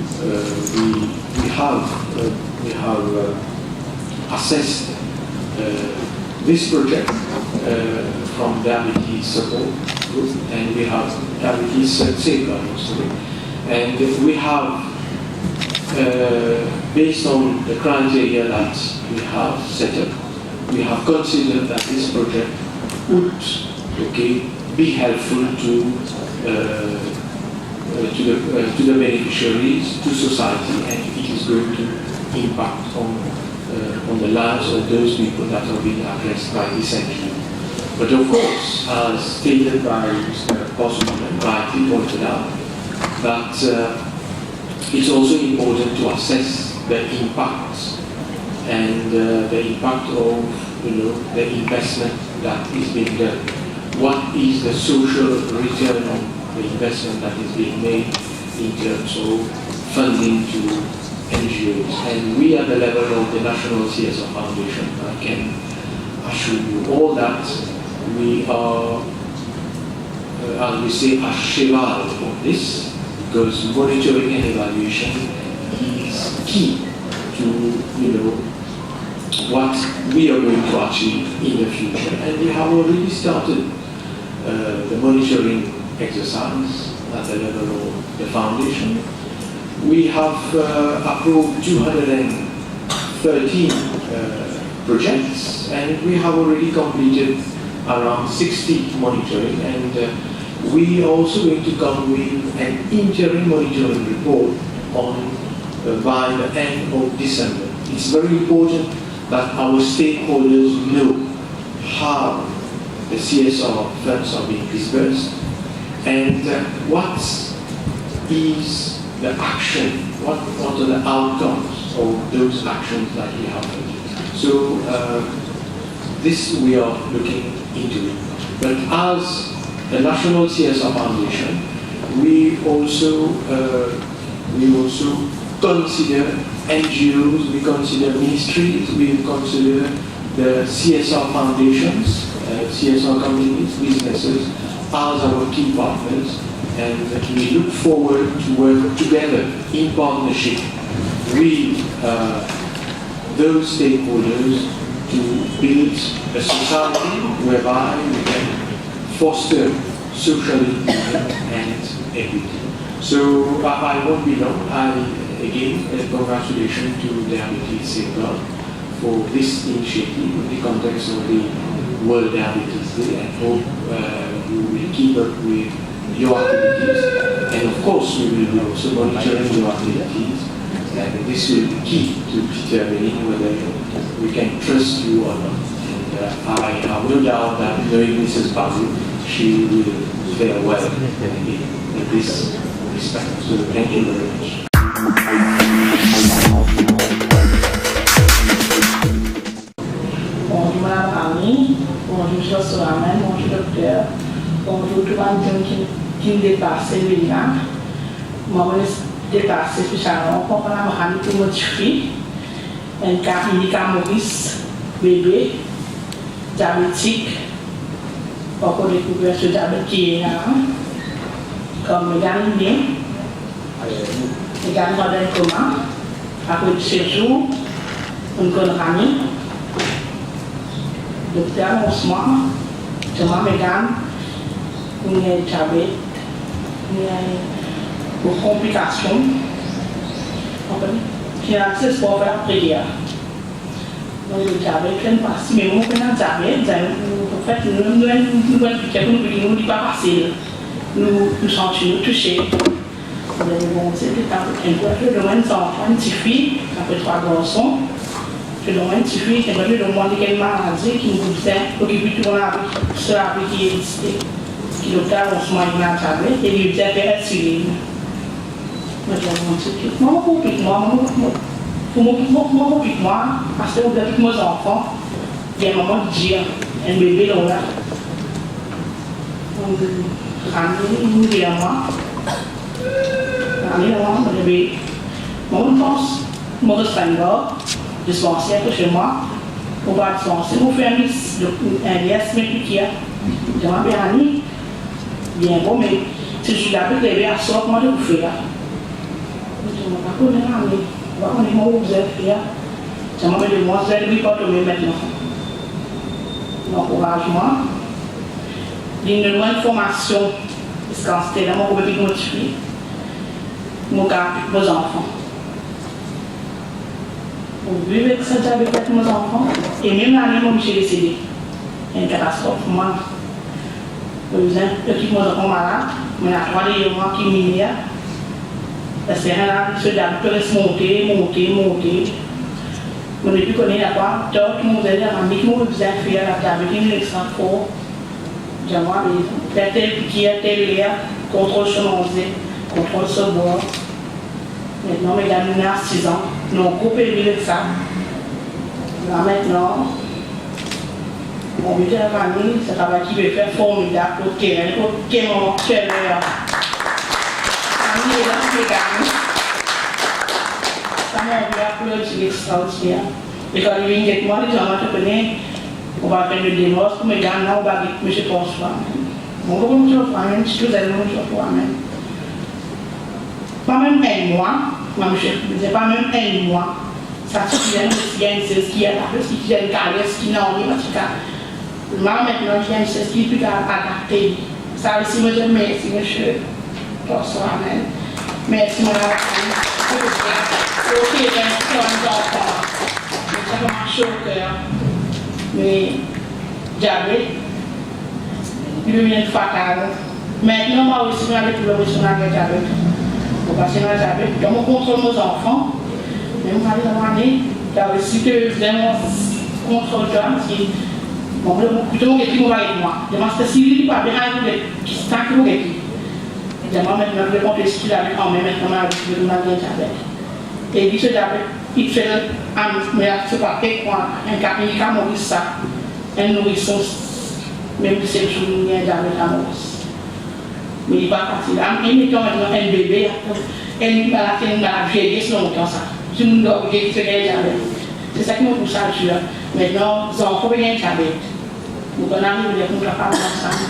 we have assessed this project from diabetes support group, and we have diabetes safeguard also, and we have based on the criteria that we have set up, we have considered that this project would be helpful to the beneficiaries, to society, and it is going to impact on the lives of those people that are being addressed by this NGO. But of course, as stated by Mr. Bosman and rightly pointed out, that it's also important to assess the impact and the impact of the investment that is being done. What is the social return on the investment that is being made in terms of funding to NGOs? And we at the level of the National CSR Foundation, I can assure you all that we are, as we say, a cheval on this, because monitoring and evaluation is key to what we are going to achieve in the future. And we have already started the monitoring exercise at the level of the foundation. We have approved 213 projects, and we have already completed around 60 monitoring, and we are also going to come with an interim monitoring report on by the end of December. It's very important that our stakeholders know how the CSR funds are being disbursed and what is the action, what are the outcomes of those actions that we have taken. So this we are looking into it. But as the National CSR Foundation, we also consider NGOs, we consider ministries, we consider the CSR foundations, CSR companies, businesses as our key partners, and we look forward to work together in partnership with those stakeholders to build a society whereby we can foster social inclusion and equity. So I won't be long. Again, congratulations to Diabetes Safeguard for this initiative in the context of the World Diabetes Day. I hope you will keep up with your activities, and of course we will be also monitoring your activities. And this will be key to determining whether we can trust you or not. And I have no doubt that knowing Mrs. Basu, she will fare well in this respect. So thank you very much. Bonjour Madame Ami, bonjour Cher Soramen, bonjour Docteur, bonjour tout le monde qui me dépasse, Lina. Moi, je me dépasse spécialement pour Madame Ami pour votre fille, un cas médical Maurice, bébé, diabétique, pour découvrir ce diabète qui est là, comme le gagne bien, le gagne dans le coma, après le séjour, on connaît Rami. Docteur Mosma, Thomas Megan, il y a diabète, il y a des complications. J'ai accès pour faire la prière. Donc le diabète, je ne sais pas si mais on fait un diabète, en fait, nous ne pas passer. Nous sentons touchés. Bon, c'est un peu de moins d'enfants, une petite fille, après 3 garçons. Je donne un petit fille qui m'a demandé quelle maladie qui nous disait, pour qu'il puisse tourner avec ceux avec qui existait. Qui l'hôpital, on se met dans la tablette et lui disait pénicilline. Moi, j'ai dit, maman, pique-moi, parce que vous avez tous mes enfants, il y a un moment de dire, un bébé là. Donc, Rami, il dit à moi, Rami, mon bébé, mon pense, mon restaurant, dispensaire chez moi, pour pas dispenser, vous faites un liesse, mais qui a demandé à Annie, bien bon, mais si je suis là, vous avez à sort, comment vous faites là? Je ne sais pas comment vous êtes fait. Je m'en vais de moi, je vais lui porter maintenant. L'encouragement, une formation, parce que c'était là, mon bébé motivé, mon gars, vos enfants. Pour vivre avec ça, j'avais avec mes enfants. Et même l'année, moi, je suis décédé. Une catastrophe pour moi. Je suis mon enfant malade. Mais il y a 3 mois qui m'y parce que ce diable reste monter. On ne peut plus connaître la part. Tout le monde a dit à ma mère, vous avez fait la table, qui est extra fort. J'ai moi, faire tel piquet, tel l'air, contrôle sur l'onzé, contrôle sur le bord. Maintenant, mesdames, nous avons 6 ans. Nous avons coupé avec ça. Là, maintenant, mon budget de la famille, c'est un travail qui veut faire formidable pour quel moment, quelle heure. La famille est là, c'est calme. Ça m'a envie d'applaudir extraordinaire. Et quand il vient avec moi, les gens m'entrepreneurs, on va faire le démos, pour mes gars, on va dire, mais je pense pas. On va comme ça, même si vous avez le choix, même. Pas même un mois, moi, je disais pas même un mois. Ça suffit, il y a une cesse qui est là, il y a une caresse qui n'a rien, parce que moi, maintenant, il y a une cesse qui est plus adaptée. Ça aussi, moi, je merci, monsieur. Bonsoir, même. Merci, madame. Ok, bien, c'est un enfant. Ça commence au cœur. Mais j'avais une fatale. Maintenant, moi aussi, je vais toujours sur la guerre avec. Pour passer dans la j'avais. Donc, on contrôle nos enfants. Même quand ils ont année, j'avais aussi que vraiment contrôle toi. Bon, tout le monde est qui avec moi. Je pense que si il n'est pas bien, qui se tente avec lui. Et moi, maintenant, je vais compter ce qu'il avait en même maintenant avec le mari avec. Et il se j'avais. Il fait mais c'est pas quoi, un capinica Maurice ça, un nourrisson, même si c'est toujours il y a Maurice. Mais il va partir là. Et mettons maintenant un bébé, elle va la vieillesse longtemps ça. Si nous devons c'est ça qui nous pousse à jouer. Maintenant, nous avons rien de cabette. Nous avons arrivé à nous parler ensemble.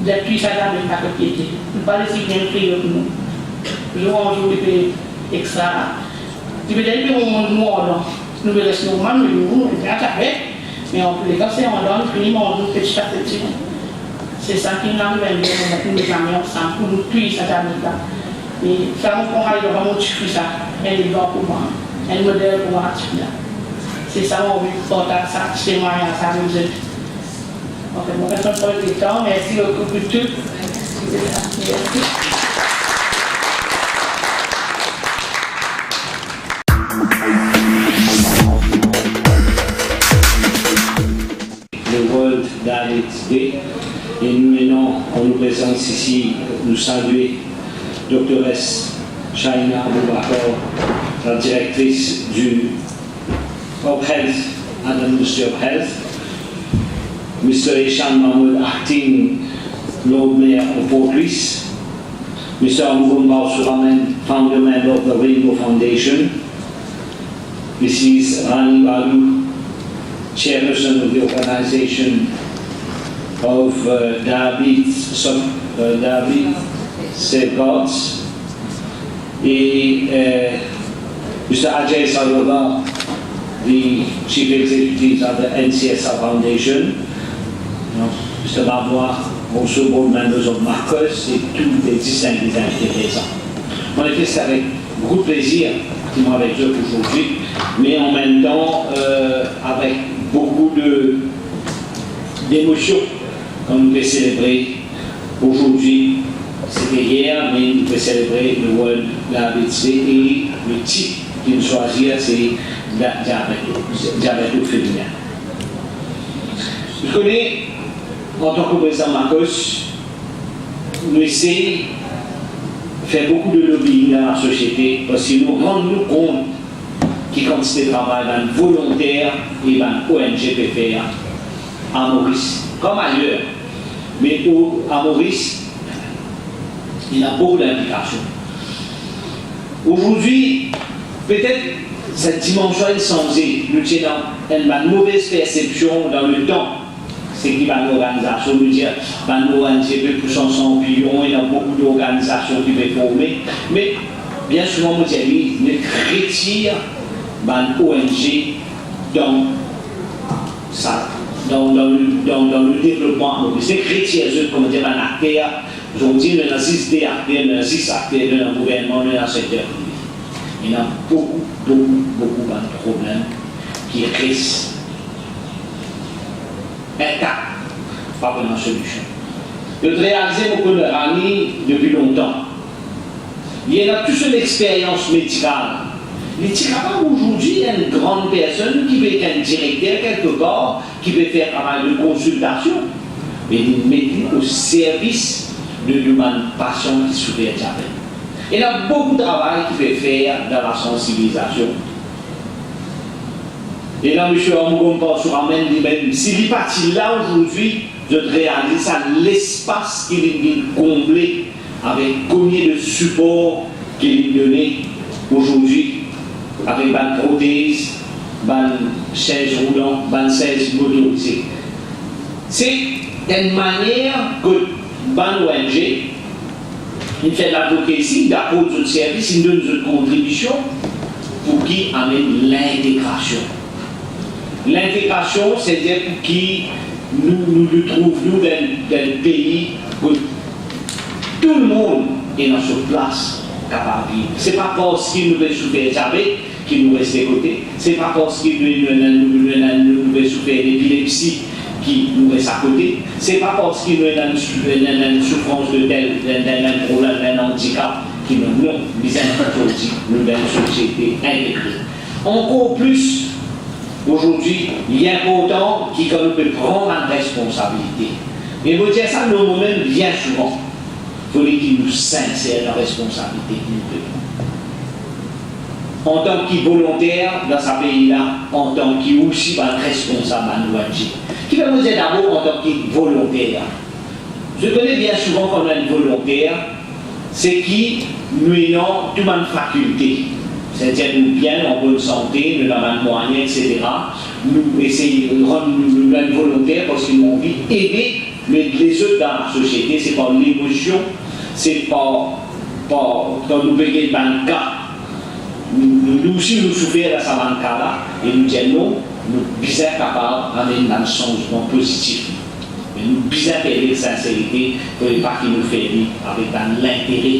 Depuis ça, nous avons pas piété. Nous ne parlons pas de bien prier pour nous. Jour en jour, il extra. Tu veux dire qu'on mord, nous restons au moins, nous mais on peut les casser, on donne, finit, on donne petit à petit. C'est ça qui nous arrive à nous nous amis ensemble, pour nous tuer cette amie-là. Et ça nous prend à vraiment tuer ça, elle est bonne pour moi, elle est modèle pour moi. C'est ça, on veut porter ça, c'est moi, ça nous aide. En fait, mon responsable du temps, merci beaucoup pour tout. Merci. World Diabetes Day et nous menons en nous présence ici, nous saluer Doctoresse Shaina Aboubakar, la directrice du of Health at the Ministry of Health, Mr. Ishan Mahmoud, acting Lord Mayor of Port Louis, Mr. Amugun Suraman, founder member of the Rainbow Foundation, Mrs. Rani Balu, chairperson of the organization of Diabetes Safeguards, et Mr. Ajay Salova, the chief executive of the NCSR Foundation, Mr. Lavoie, also board members of Marcos, et tous les distingués invités présents. En effet, c'est avec beaucoup de plaisir que nous avec eux aujourd'hui, mais en même temps avec beaucoup d'émotions quand nous pouvons célébrer aujourd'hui. C'était hier, mais nous pouvons célébrer le World Diabetes Day et le titre qu'il choisit, c'est diabète féminin. Je connais, en tant que président Marcos, nous essayons de faire beaucoup de lobbying dans la société parce que nous rendons compte qui quantité de travail volontaire et ONG peut faire à Maurice, comme ailleurs. Mais à Maurice, il y a beaucoup d'implications. Aujourd'hui, peut-être cette dimension est censée nous tient dans une mauvaise perception dans le temps. C'est qui va l'organisation, nous dire, nous ONG peut pousser ensemble, il y a beaucoup d'organisations qui peuvent former. Mais bien souvent, nous disons, ne retire ONG dans ça, dans le développement. C'est chrétien, comme dire, un acteur, aujourd'hui, nous avons 6 acteurs, nous avons 6 acteurs dans le gouvernement, nous avons un secteur privé. il y a beaucoup de problèmes qui restent intacts, pas vraiment solution. Je réalisé beaucoup de amis depuis longtemps. Il y a tous une expérience médicale. Il est capable aujourd'hui une grande personne qui peut être un directeur quelque part, qui peut faire un travail de consultation, mais il met au service de l'humain patient qui souffre de diabète. Il y a beaucoup de travail qu'il peut faire dans la sensibilisation. Et là, M. Amougon sur amène lui-même, s'il n'est pas là aujourd'hui, je réalise ça, l'espace qu'il est comblé avec combien de supports qu'il est donné aujourd'hui, avec une prothèse, une chaise roulante, une chaise motorisée. C'est une manière que l'ONG, il fait l'advocacy, d'apporter notre service, il donne notre contribution pour qui amène l'intégration. L'intégration, c'est-à-dire pour qui nous trouvons dans un pays où tout le monde est dans sa place capable de vivre. Ce n'est pas parce qu'il nous veut souffrir diabète qu'il nous reste à côté. Ce n'est pas parce qu'il nous veut souffrir d'épilepsie qui nous reste à côté. Ce n'est pas parce qu'il nous a une souffrance d'un problème, d'un handicap qui nous non, nous dans une société intégrée. Encore plus, aujourd'hui, il est important qu'il peut prendre une responsabilité. Et vous dire ça, nous-mêmes, bien souvent, il faut qu'il nous sincère la responsabilité qu'il nous peut. En tant que volontaire dans ce pays-là, en tant que aussi responsable à l'ONG. Qui va vous dire d'abord en tant que volontaire? Je connais bien souvent qu'on a une volontaire, c'est qui nous ayons toute une faculté. C'est-à-dire nous bien en bonne santé, nous avons un moyen, etc. Nous essayons de rendre nous volontaires parce qu'ils ont envie d'aider les autres dans la société. C'est par l'émotion, c'est par quand nous payons dans le cas. Nous aussi nous souffrons de ce cas-là et nous disons nous sommes capables d'amener un changement positif. Mais nous sommes capables de sincérité pour ne pas qu'il nous fait avec l'intérêt.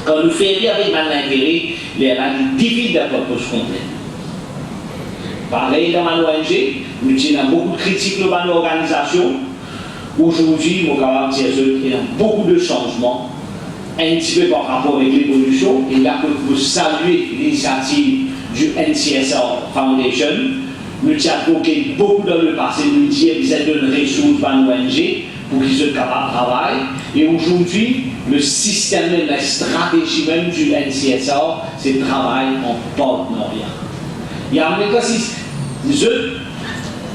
Quand nous faisons avec l'intérêt, il y a des difficultés de propose complète. Pareil dans l'ONG, nous avons beaucoup de critiques dans l'organisation. Aujourd'hui, je capable de dire qu'il y a beaucoup de changements, un petit peu par rapport avec l'évolution. Et là, pour saluer l'initiative du NCSR Foundation, nous avons beaucoup dans le passé, nous disons qu'ils ont donné des ressources à l'ONG pour qu'ils soient capables de travailler. Et aujourd'hui, le système, la stratégie même du NCSR, c'est de travailler en partenariat. Il y a un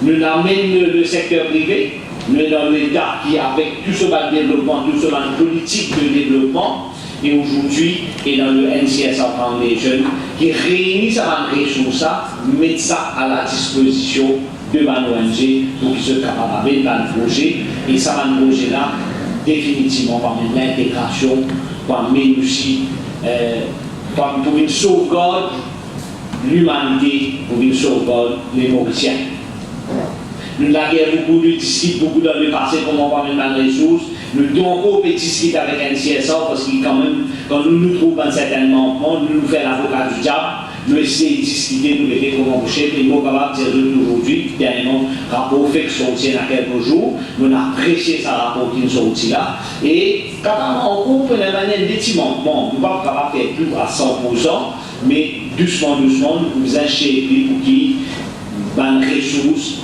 nous amènent le secteur privé, nous dans l'État qui avec tout ce développement, tout ce politique de développement, et aujourd'hui, et dans le NCSR Foundation, qui réunit ça en ressources, met ça à la disposition de l'ONG pour qu'ils soient capables de faire un projet. Et ça, un projet-là, définitivement, parmi l'intégration, parmi aussi, pour une sauvegarde l'humanité, pour une sauvegarde les Mauriciens. Nous avons beaucoup de discuter, beaucoup dans le passé, comment on va mettre les ressources. Nous devons encore discuter avec un CSA parce que quand même, quand nous nous trouvons un certain moment, nous faisons l'avocat du diable, nous essayons de discuter, nous verrons comment boucher, et nous sommes capables de dire aujourd'hui, dernièrement, rapport fait que sorti il y a quelques jours, nous avons apprécié ce rapport qui est sorti là, et quand on coupe de manière d'étimement, bon, nous ne sommes pas capables de faire tout à 100%, mais doucement, nous vous achetez pour qui bonnes ressources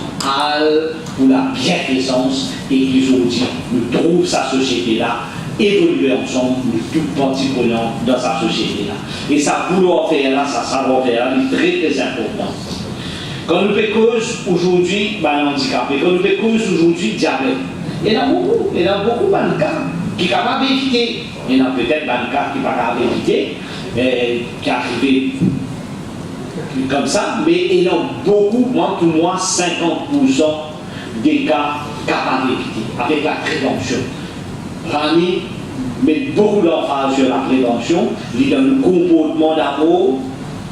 pour la bienfaisance et qu'aujourd'hui nous trouvons sa société-là évoluer ensemble, nous tous parties prenantes dans sa société-là. Et ça vouloir faire là, ça savoir-faire est très très important. Quand nous faisons cause aujourd'hui, handicapé, quand nous faisons cause aujourd'hui, diabète, il y en a beaucoup de cas qui sont capables d'éviter. Il y en a peut-être des cas qui ne sont pas capables d'éviter, qui arrivent comme ça, mais il y en a beaucoup, moins que moi, 50% des cas capables d'éviter, avec la prévention. Rami met beaucoup d'emphase sur la prévention, il est dans le comportement d'abord,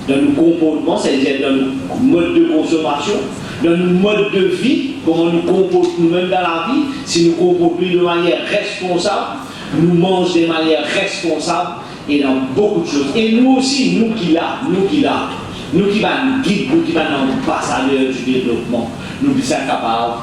dans le comportement, c'est-à-dire dans le mode de consommation, dans le mode de vie, comment nous comportons nous-mêmes dans la vie, si nous comportons de manière responsable, nous mangeons de manière responsable, et dans beaucoup de choses. Et nous aussi, nous qui va guide, nous qui va ambassadeur du développement, nous qui sommes capables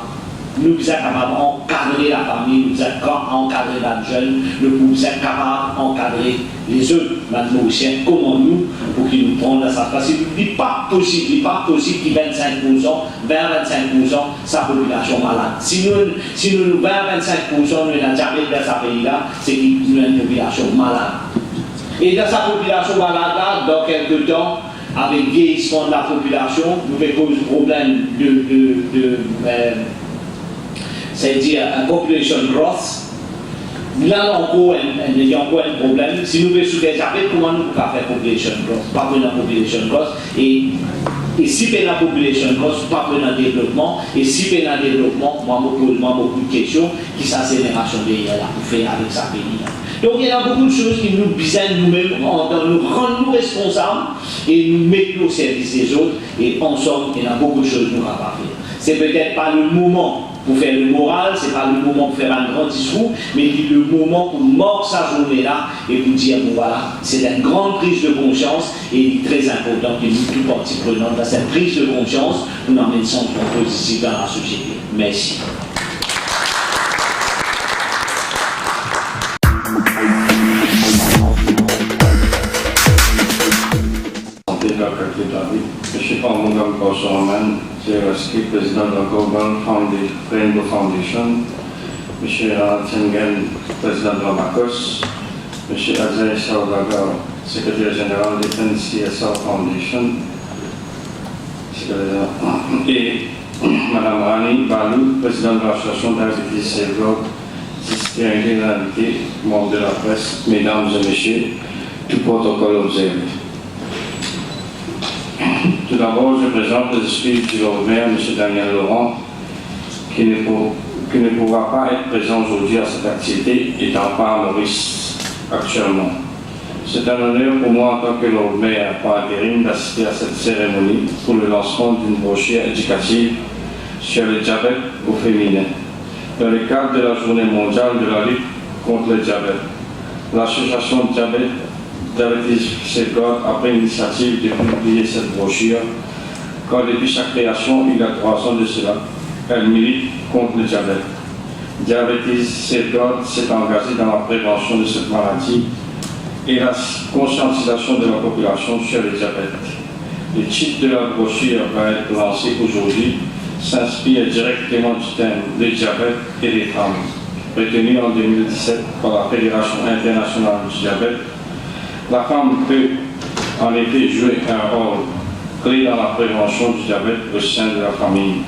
d'encadrer la famille, nous sommes capables d'encadrer les jeunes, nous sommes capables d'encadrer les autres Mauriciens, comment nous, pour qu'ils nous prennent ça. Parce qu'il n'est pas possible qu'il 25%, 20-25%, sa population malade. Si nous 20-25%, nous avons diabète dans ce pays-là, c'est qu'il y a une population malade. Et dans sa population malade, dans quelques temps, avec le vieillissement de la population, nous avons cause problème c'est-à-dire un population growth. Là encore, il y a encore un problème. Si nous voulons soulever diabète, comment nous pouvons faire population growth? Pas pour la population growth. Et si pour la population growth, pas pour le développement. Et si pour le développement, moi, je pose beaucoup de questions qui sa génération derrière là pour faire avec sa pays. Donc il y a beaucoup de choses qui nous bisonnent nous-mêmes, nous rendent nous responsables et nous mettons au service des autres. Et ensemble, il y a beaucoup de choses que nous ne pouvons pas faire. C'est peut-être pas le moment pour faire le moral, c'est pas le moment pour faire un grand discours, mais le moment pour mordre sa journée là et pour dire bon voilà, c'est une grande prise de conscience et il est très important que nous tous parties prenantes dans cette prise de conscience nous emmènent son positif dans la société. Merci. Je suis Mungam Kausoman, c'est le président de la Global Rainbow Foundation. M. Ronald Tengen, président de la MACOS. M. Ajay Saudagar, secrétaire général de NCSR Foundation. Et Mme Rani Balou, présidente de l'association d'Artifice Safeguard, distingué l'invité, membre de la presse, mesdames et messieurs, tout protocole observé. Tout d'abord, je présente les excuses du maire, M. Daniel Laurent, qui ne pourra pas être présent aujourd'hui à cette activité, étant pas à Maurice actuellement. C'est un honneur pour moi, en tant que maire par intérim, d'assister à cette cérémonie pour le lancement d'une brochure éducative sur le diabète au féminin. Dans le cadre de la Journée mondiale de la lutte contre le diabète, l'association Diabetes Safeguard a pris l'initiative de publier cette brochure, car depuis sa création, il y a 3 ans de cela, elle milite contre le diabète. Diabetes Safeguard s'est engagé dans la prévention de cette maladie et la conscientisation de la population sur le diabète. Le titre de la brochure va être lancé aujourd'hui, s'inspire directement du thème le diabète et les femmes, retenu en 2017 par la Fédération internationale du diabète. La femme peut en effet jouer un rôle clé dans la prévention du diabète au sein de la famille.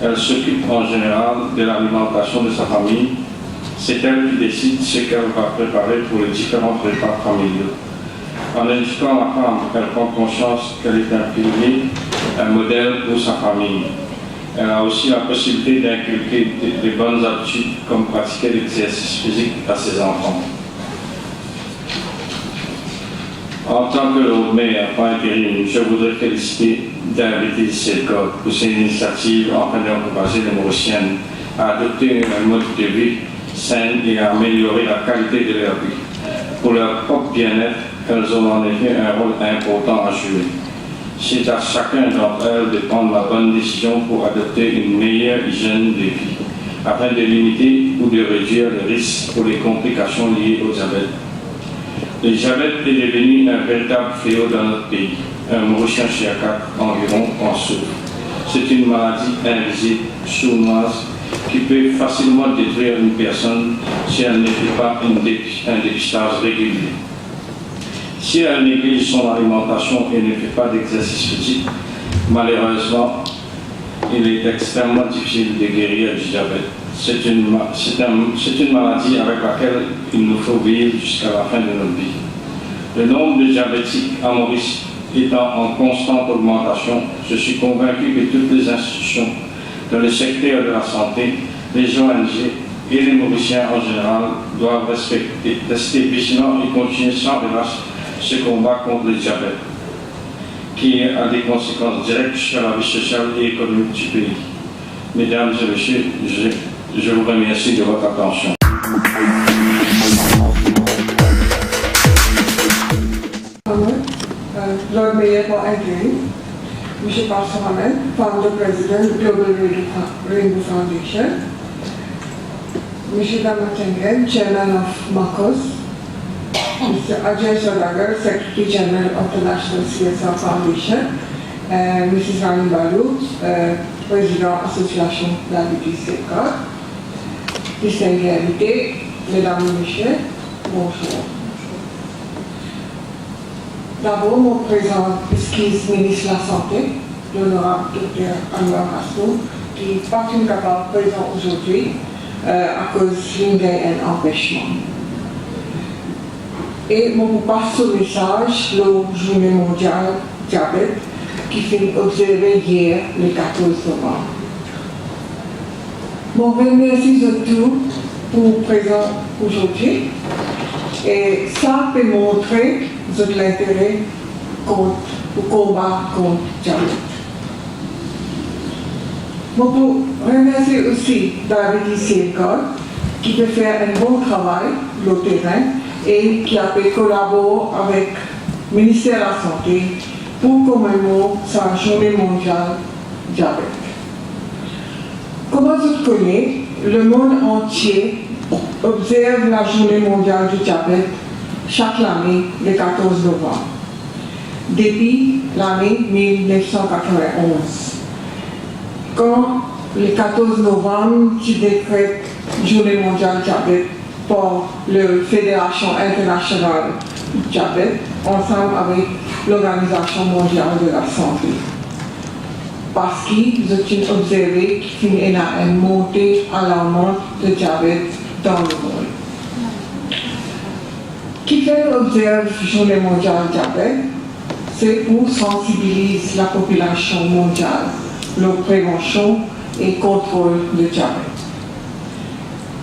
Elle s'occupe en général de l'alimentation de sa famille. C'est elle qui décide ce qu'elle va préparer pour les différents repas familiaux. En éduquant la femme, elle prend conscience qu'elle est un pilier, un modèle pour sa famille. Elle a aussi la possibilité d'inculquer de bonnes habitudes comme pratiquer l'exercice physique à ses enfants. En tant que maire par intérim, je voudrais féliciter Diabetes Safeguard pour ses initiatives afin d'encourager les Mauriciennes à adopter un mode de vie sain et à améliorer la qualité de leur vie. Pour leur propre bien-être, elles ont en effet un rôle important à jouer. C'est à chacun d'entre elles de prendre la bonne décision pour adopter une meilleure hygiène de vie, afin de limiter ou de réduire le risque pour les complications liées au diabète. Le diabète est devenu un véritable fléau dans notre pays. Un Mauricien sur 4 environ en souffre. C'est une maladie invisible, sournoise, qui peut facilement détruire une personne si elle ne fait pas un dépistage régulier. Si elle néglige son alimentation et ne fait pas d'exercice physique, malheureusement, il est extrêmement difficile de guérir du diabète. C'est une maladie avec laquelle il nous faut vivre jusqu'à la fin de notre vie. Le nombre de diabétiques à Maurice étant en constante augmentation, je suis convaincu que toutes les institutions dans le secteur de la santé, les ONG et les Mauriciens en général doivent rester vigilants et continuer sans relâche ce combat contre le diabète, qui a des conséquences directes sur la vie sociale et économique du pays. Mesdames et messieurs, je vous remercie de votre attention. Lord Mayor for entering, Mr. Pastor Ahmed, founder president, Global Rainbow Foundation, Mr. Damatengen, chairman of Marcos, Mr. Ajay Sadagar, secretary general of the National CSR Foundation, and Mrs. Rani Balu, président Association Diabetes Safeguard. Distingués invités, mesdames et messieurs, bonjour. D'abord, mon présent esquisse ministre de la Santé, l'honorable Dr. Anwar Hasnou, qui n'est pas capable présent aujourd'hui à cause d'un empêchement. Et mon passe ce message, la journée mondiale diabète, qui fut observée hier, le 14 novembre. Bon, remercie surtout pour présent aujourd'hui. Et ça peut montrer l'intérêt au combat contre le diabète. Bon, pour remercier aussi Diabetes Safeguard, qui peut faire un bon travail sur le terrain et qui a pu collaborer avec le ministère de la Santé pour commémorer sa journée mondiale diabète. Comme vous connaissez, le monde entier observe la journée mondiale du diabète chaque année le 14 novembre, depuis l'année 1991. Quand le 14 novembre, qui décrète journée mondiale diabète par la Fédération internationale du diabète, ensemble avec l'Organisation mondiale de la santé. Parce qu'ils ont observé qu'il y a une montée alarmante de diabète dans le monde. Qui fait observer la journée mondiale diabète, c'est pour sensibiliser la population mondiale, la prévention et contrôle du diabète.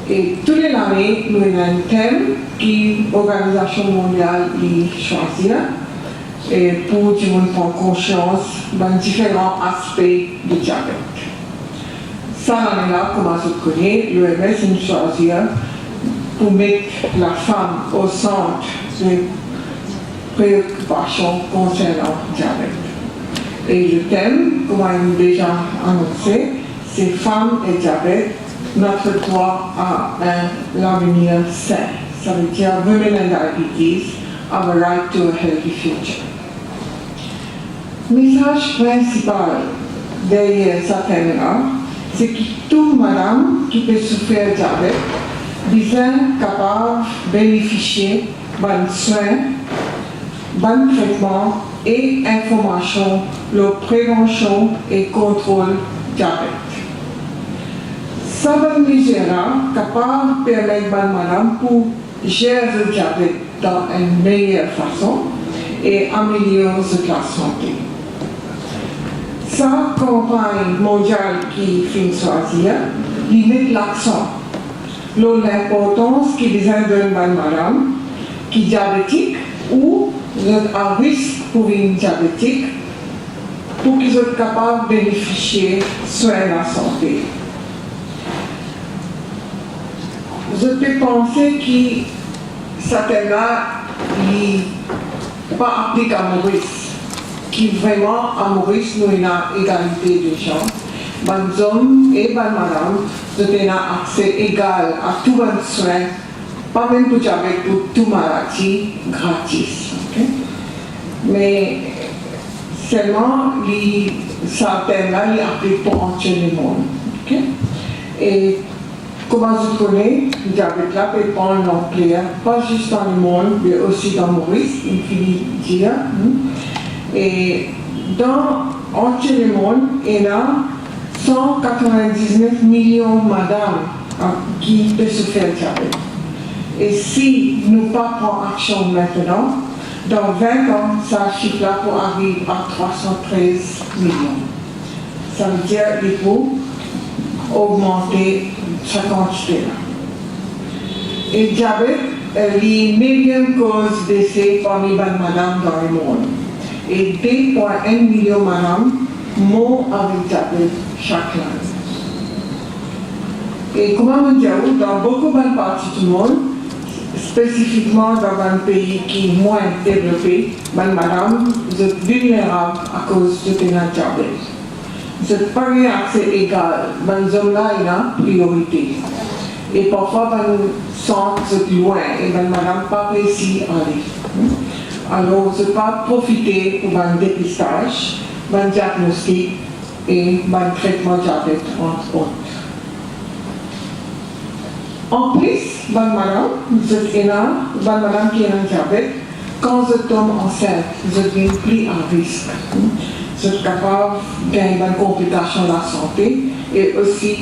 Et toutes les années, nous avons un thème qui l'Organisation mondiale choisit et pour que nous prenions conscience de différents aspects du diabète. Ça, l'année-là, comme vous connaissez, l'OMS a choisi pour mettre la femme au centre des préoccupations concernant le diabète. Et le thème, comme on a déjà annoncé, c'est femmes et diabète, notre droit à un avenir sain. Ça veut dire Women and Diabetes have a right to a healthy future. Le message principal derrière ce thème-là, c'est que toute madame qui peut souffrir de diabète besoin capable de bénéficier de bons soins, bon traitement et information, la prévention et contrôle diabète. Ça va mesure capable de permettre à madame pour gérer le diabète dans une meilleure façon et améliorer la santé. Sa campagne mondiale qui finit choisir limite l'accent sur l'importance qu'il donne à madame qui est diabétique ou à risque pour une diabétique pour qu'ils soient capables de bénéficier de soins de la santé. Je peux penser que ce thème-là n'est pas appliqué à Maurice, qui vraiment à Maurice nous avons une égalité de genre. Les hommes et les madames ont un accès égal à tous les soins, pas même pour diabète, pour toute maladie, gratis. Okay? Mais seulement ce thème-là est appliqué pour entier le monde. Okay? Et comme vous connaissez, le diabète là peut prendre l'ampleur, pas juste dans le monde, mais aussi dans Maurice, il finit de dire. Et dans entier le monde, il y a 199 millions de madames qui peuvent souffrir de diabète. Et si nous ne prenons pas action maintenant, dans 20 ans, ça chiffre-là pour arriver à 313 millions. Ça veut dire qu'il faut augmenter cette quantité-là. Et le diabète est la 9e cause de décès parmi les madames dans le monde. Et 2,1 millions de madames mourent avec diabète chaque année. Et comme on dit, dans beaucoup de parties du monde, spécifiquement dans un pays qui est moins développé, madame, vous êtes vulnérable à cause de votre diabète. Vous n'avez pas eu accès égal, dans zone là, il y a une priorité. Et parfois, vous sentez loin et madame pas réussi à aller. Alors, vous n'avez pas profité pour un dépistage, un diagnostic et un traitement diabète, entre autres. En plus, madame, vous êtes madame qui est en diabète, quand vous tombez enceinte, vous êtes plus à risque. Vous êtes capable de gagner une complication de la santé et aussi,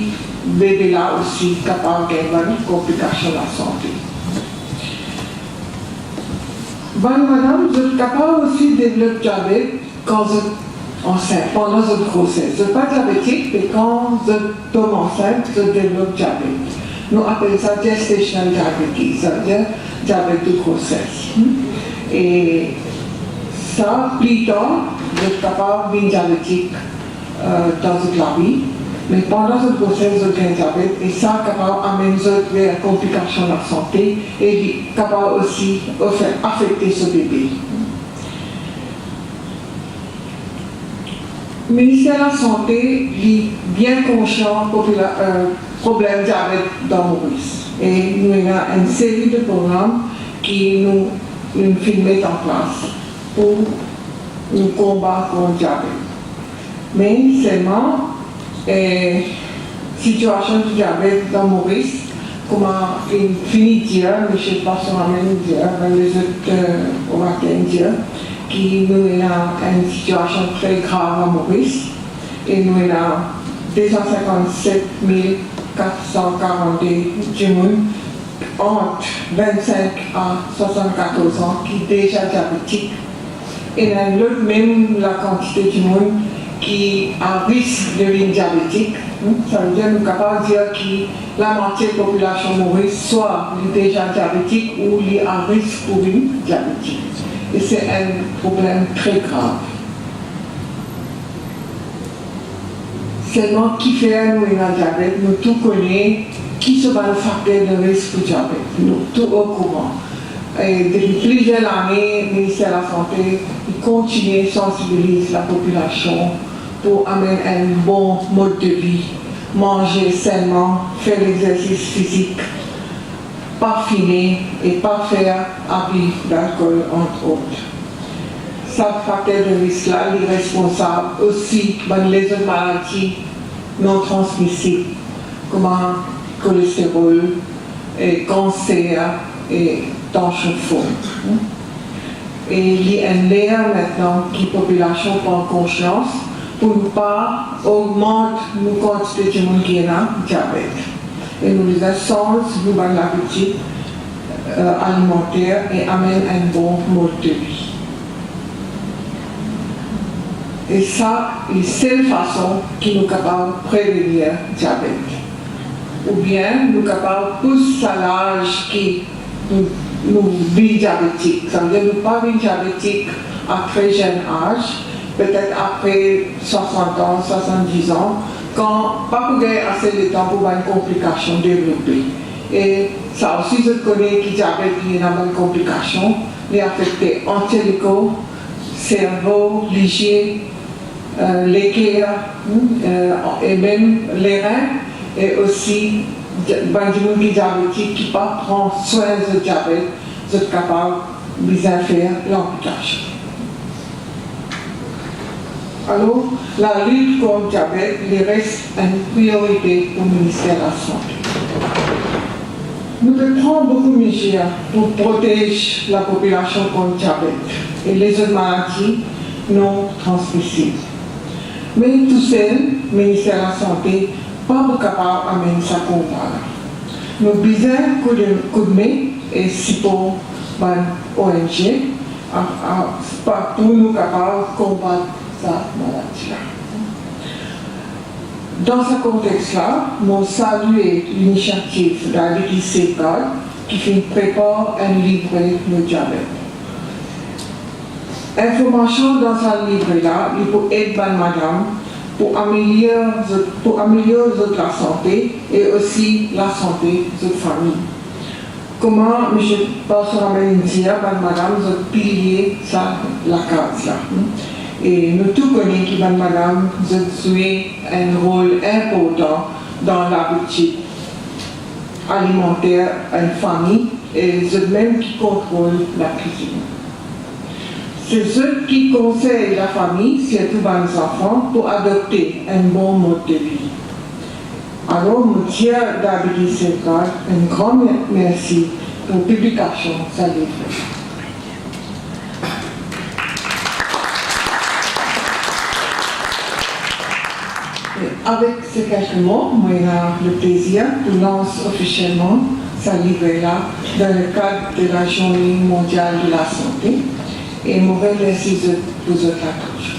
bébé là aussi capable de gagner une complication de la santé. Madame, vous êtes capable aussi de développer le diabète quand vous êtes enceinte, pendant votre grossesse. Vous n'êtes pas diabétique, mais quand vous tombez enceinte, vous développez le diabète. Nous appelons ça gestational diabetes, c'est-à-dire diabète de grossesse. Et ça, plus tard, vous êtes capable d'être diabétique dans toute la vie, mais pendant cette grossesse, vous avez un diabète, et ça capable d'amener vers complications de la santé et capable aussi d'affecter ce bébé. Le ministère de la Santé est bien conscient du problème de diabète dans Maurice. Et nous avons une série de programmes qui nous filment en place pour nous combattre le diabète. Mais seulement, la situation du diabète dans Maurice, comme il finit de dire, M. Passon a même dit, les autres Oratins dire, qui nous avons une situation très grave à Maurice et nous avons 257 442 jeunes entre 25 à 74 ans qui sont déjà diabétiques et nous avons même la quantité de monde qui a risque de devenir diabétique. Ça veut dire que nous sommes capables de dire que la moitié de la population Maurice soit déjà diabétique ou à risque pour devenir diabétique. Et c'est un problème très grave. Seulement, qui fait nous un diabète, nous tous connaissons qui sont les facteurs de risque pour diabète. Nous tous au courant. Et depuis plusieurs années, le ministère de la Santé continue à sensibiliser la population pour amener un bon mode de vie, manger sainement, faire l'exercice physique, pas fumer et pas faire abus d'alcool, entre autres. Ça facteur de risque-là est responsable aussi de les autres maladies non transmissibles, comme le cholestérol, et cancer et tension forte. Et il y a un lien maintenant qui la population prend conscience pour ne pas augmenter la quantité de monde qui est là, diabète. Et nous les essence, nous avons l'habitude alimentaire et amène un bon mode de vie. Et ça, c'est la seule façon qui nous capable de prévenir le diabète. Ou bien, nous capables de pousser à l'âge qui nous vit diabétique. Ça veut dire que nous ne pas vivre diabétique à très jeune âge, peut-être après 60 ans, 70 ans, quand pas pour gagner assez de temps pour avoir une complication développée. Et ça aussi, je connais que le diabète il y a une complication, il affecte entièrement cerveau, ligier, l'équerre et même les reins, et aussi des gens diabétiques qui ne prennent pas soin du diabète, sont capables de bien faire l'amputation. Alors, la lutte contre le diabète il reste une priorité pour le ministère de la Santé. Nous devons prendre beaucoup de mesures pour protéger la population contre le diabète et les autres maladies non transmissibles. Mais tout seul, le ministère de la Santé n'est pas capable d'amener ça combat. Nous avons besoin de coup de main et si pour l'ONG pour nous capables de combattre cette maladie-là. Dans ce contexte-là, nous saluons l'initiative de la DDC qui prépare un livret de diabète. Information dans ce livre-là, il faut aider madame pour améliorer la santé et aussi la santé de la famille. comment M. Paul dit, madame, vous avez pilier ça, la case là. Et nous tous connaissons que madame, vous avez joué un rôle important dans l'habitude alimentaire à une famille et c'est même qui contrôle la cuisine. C'est ceux qui conseillent la famille, surtout les enfants, pour adopter un bon mode de vie. Alors, je tiens d'habiter cette carte, un grand merci pour la publication de ce livre. Avec ces quelques mots, moi j'ai le plaisir de lancer officiellement ce livre-là dans le cadre de la Journée mondiale de la santé et je vous remercie pour votre attention.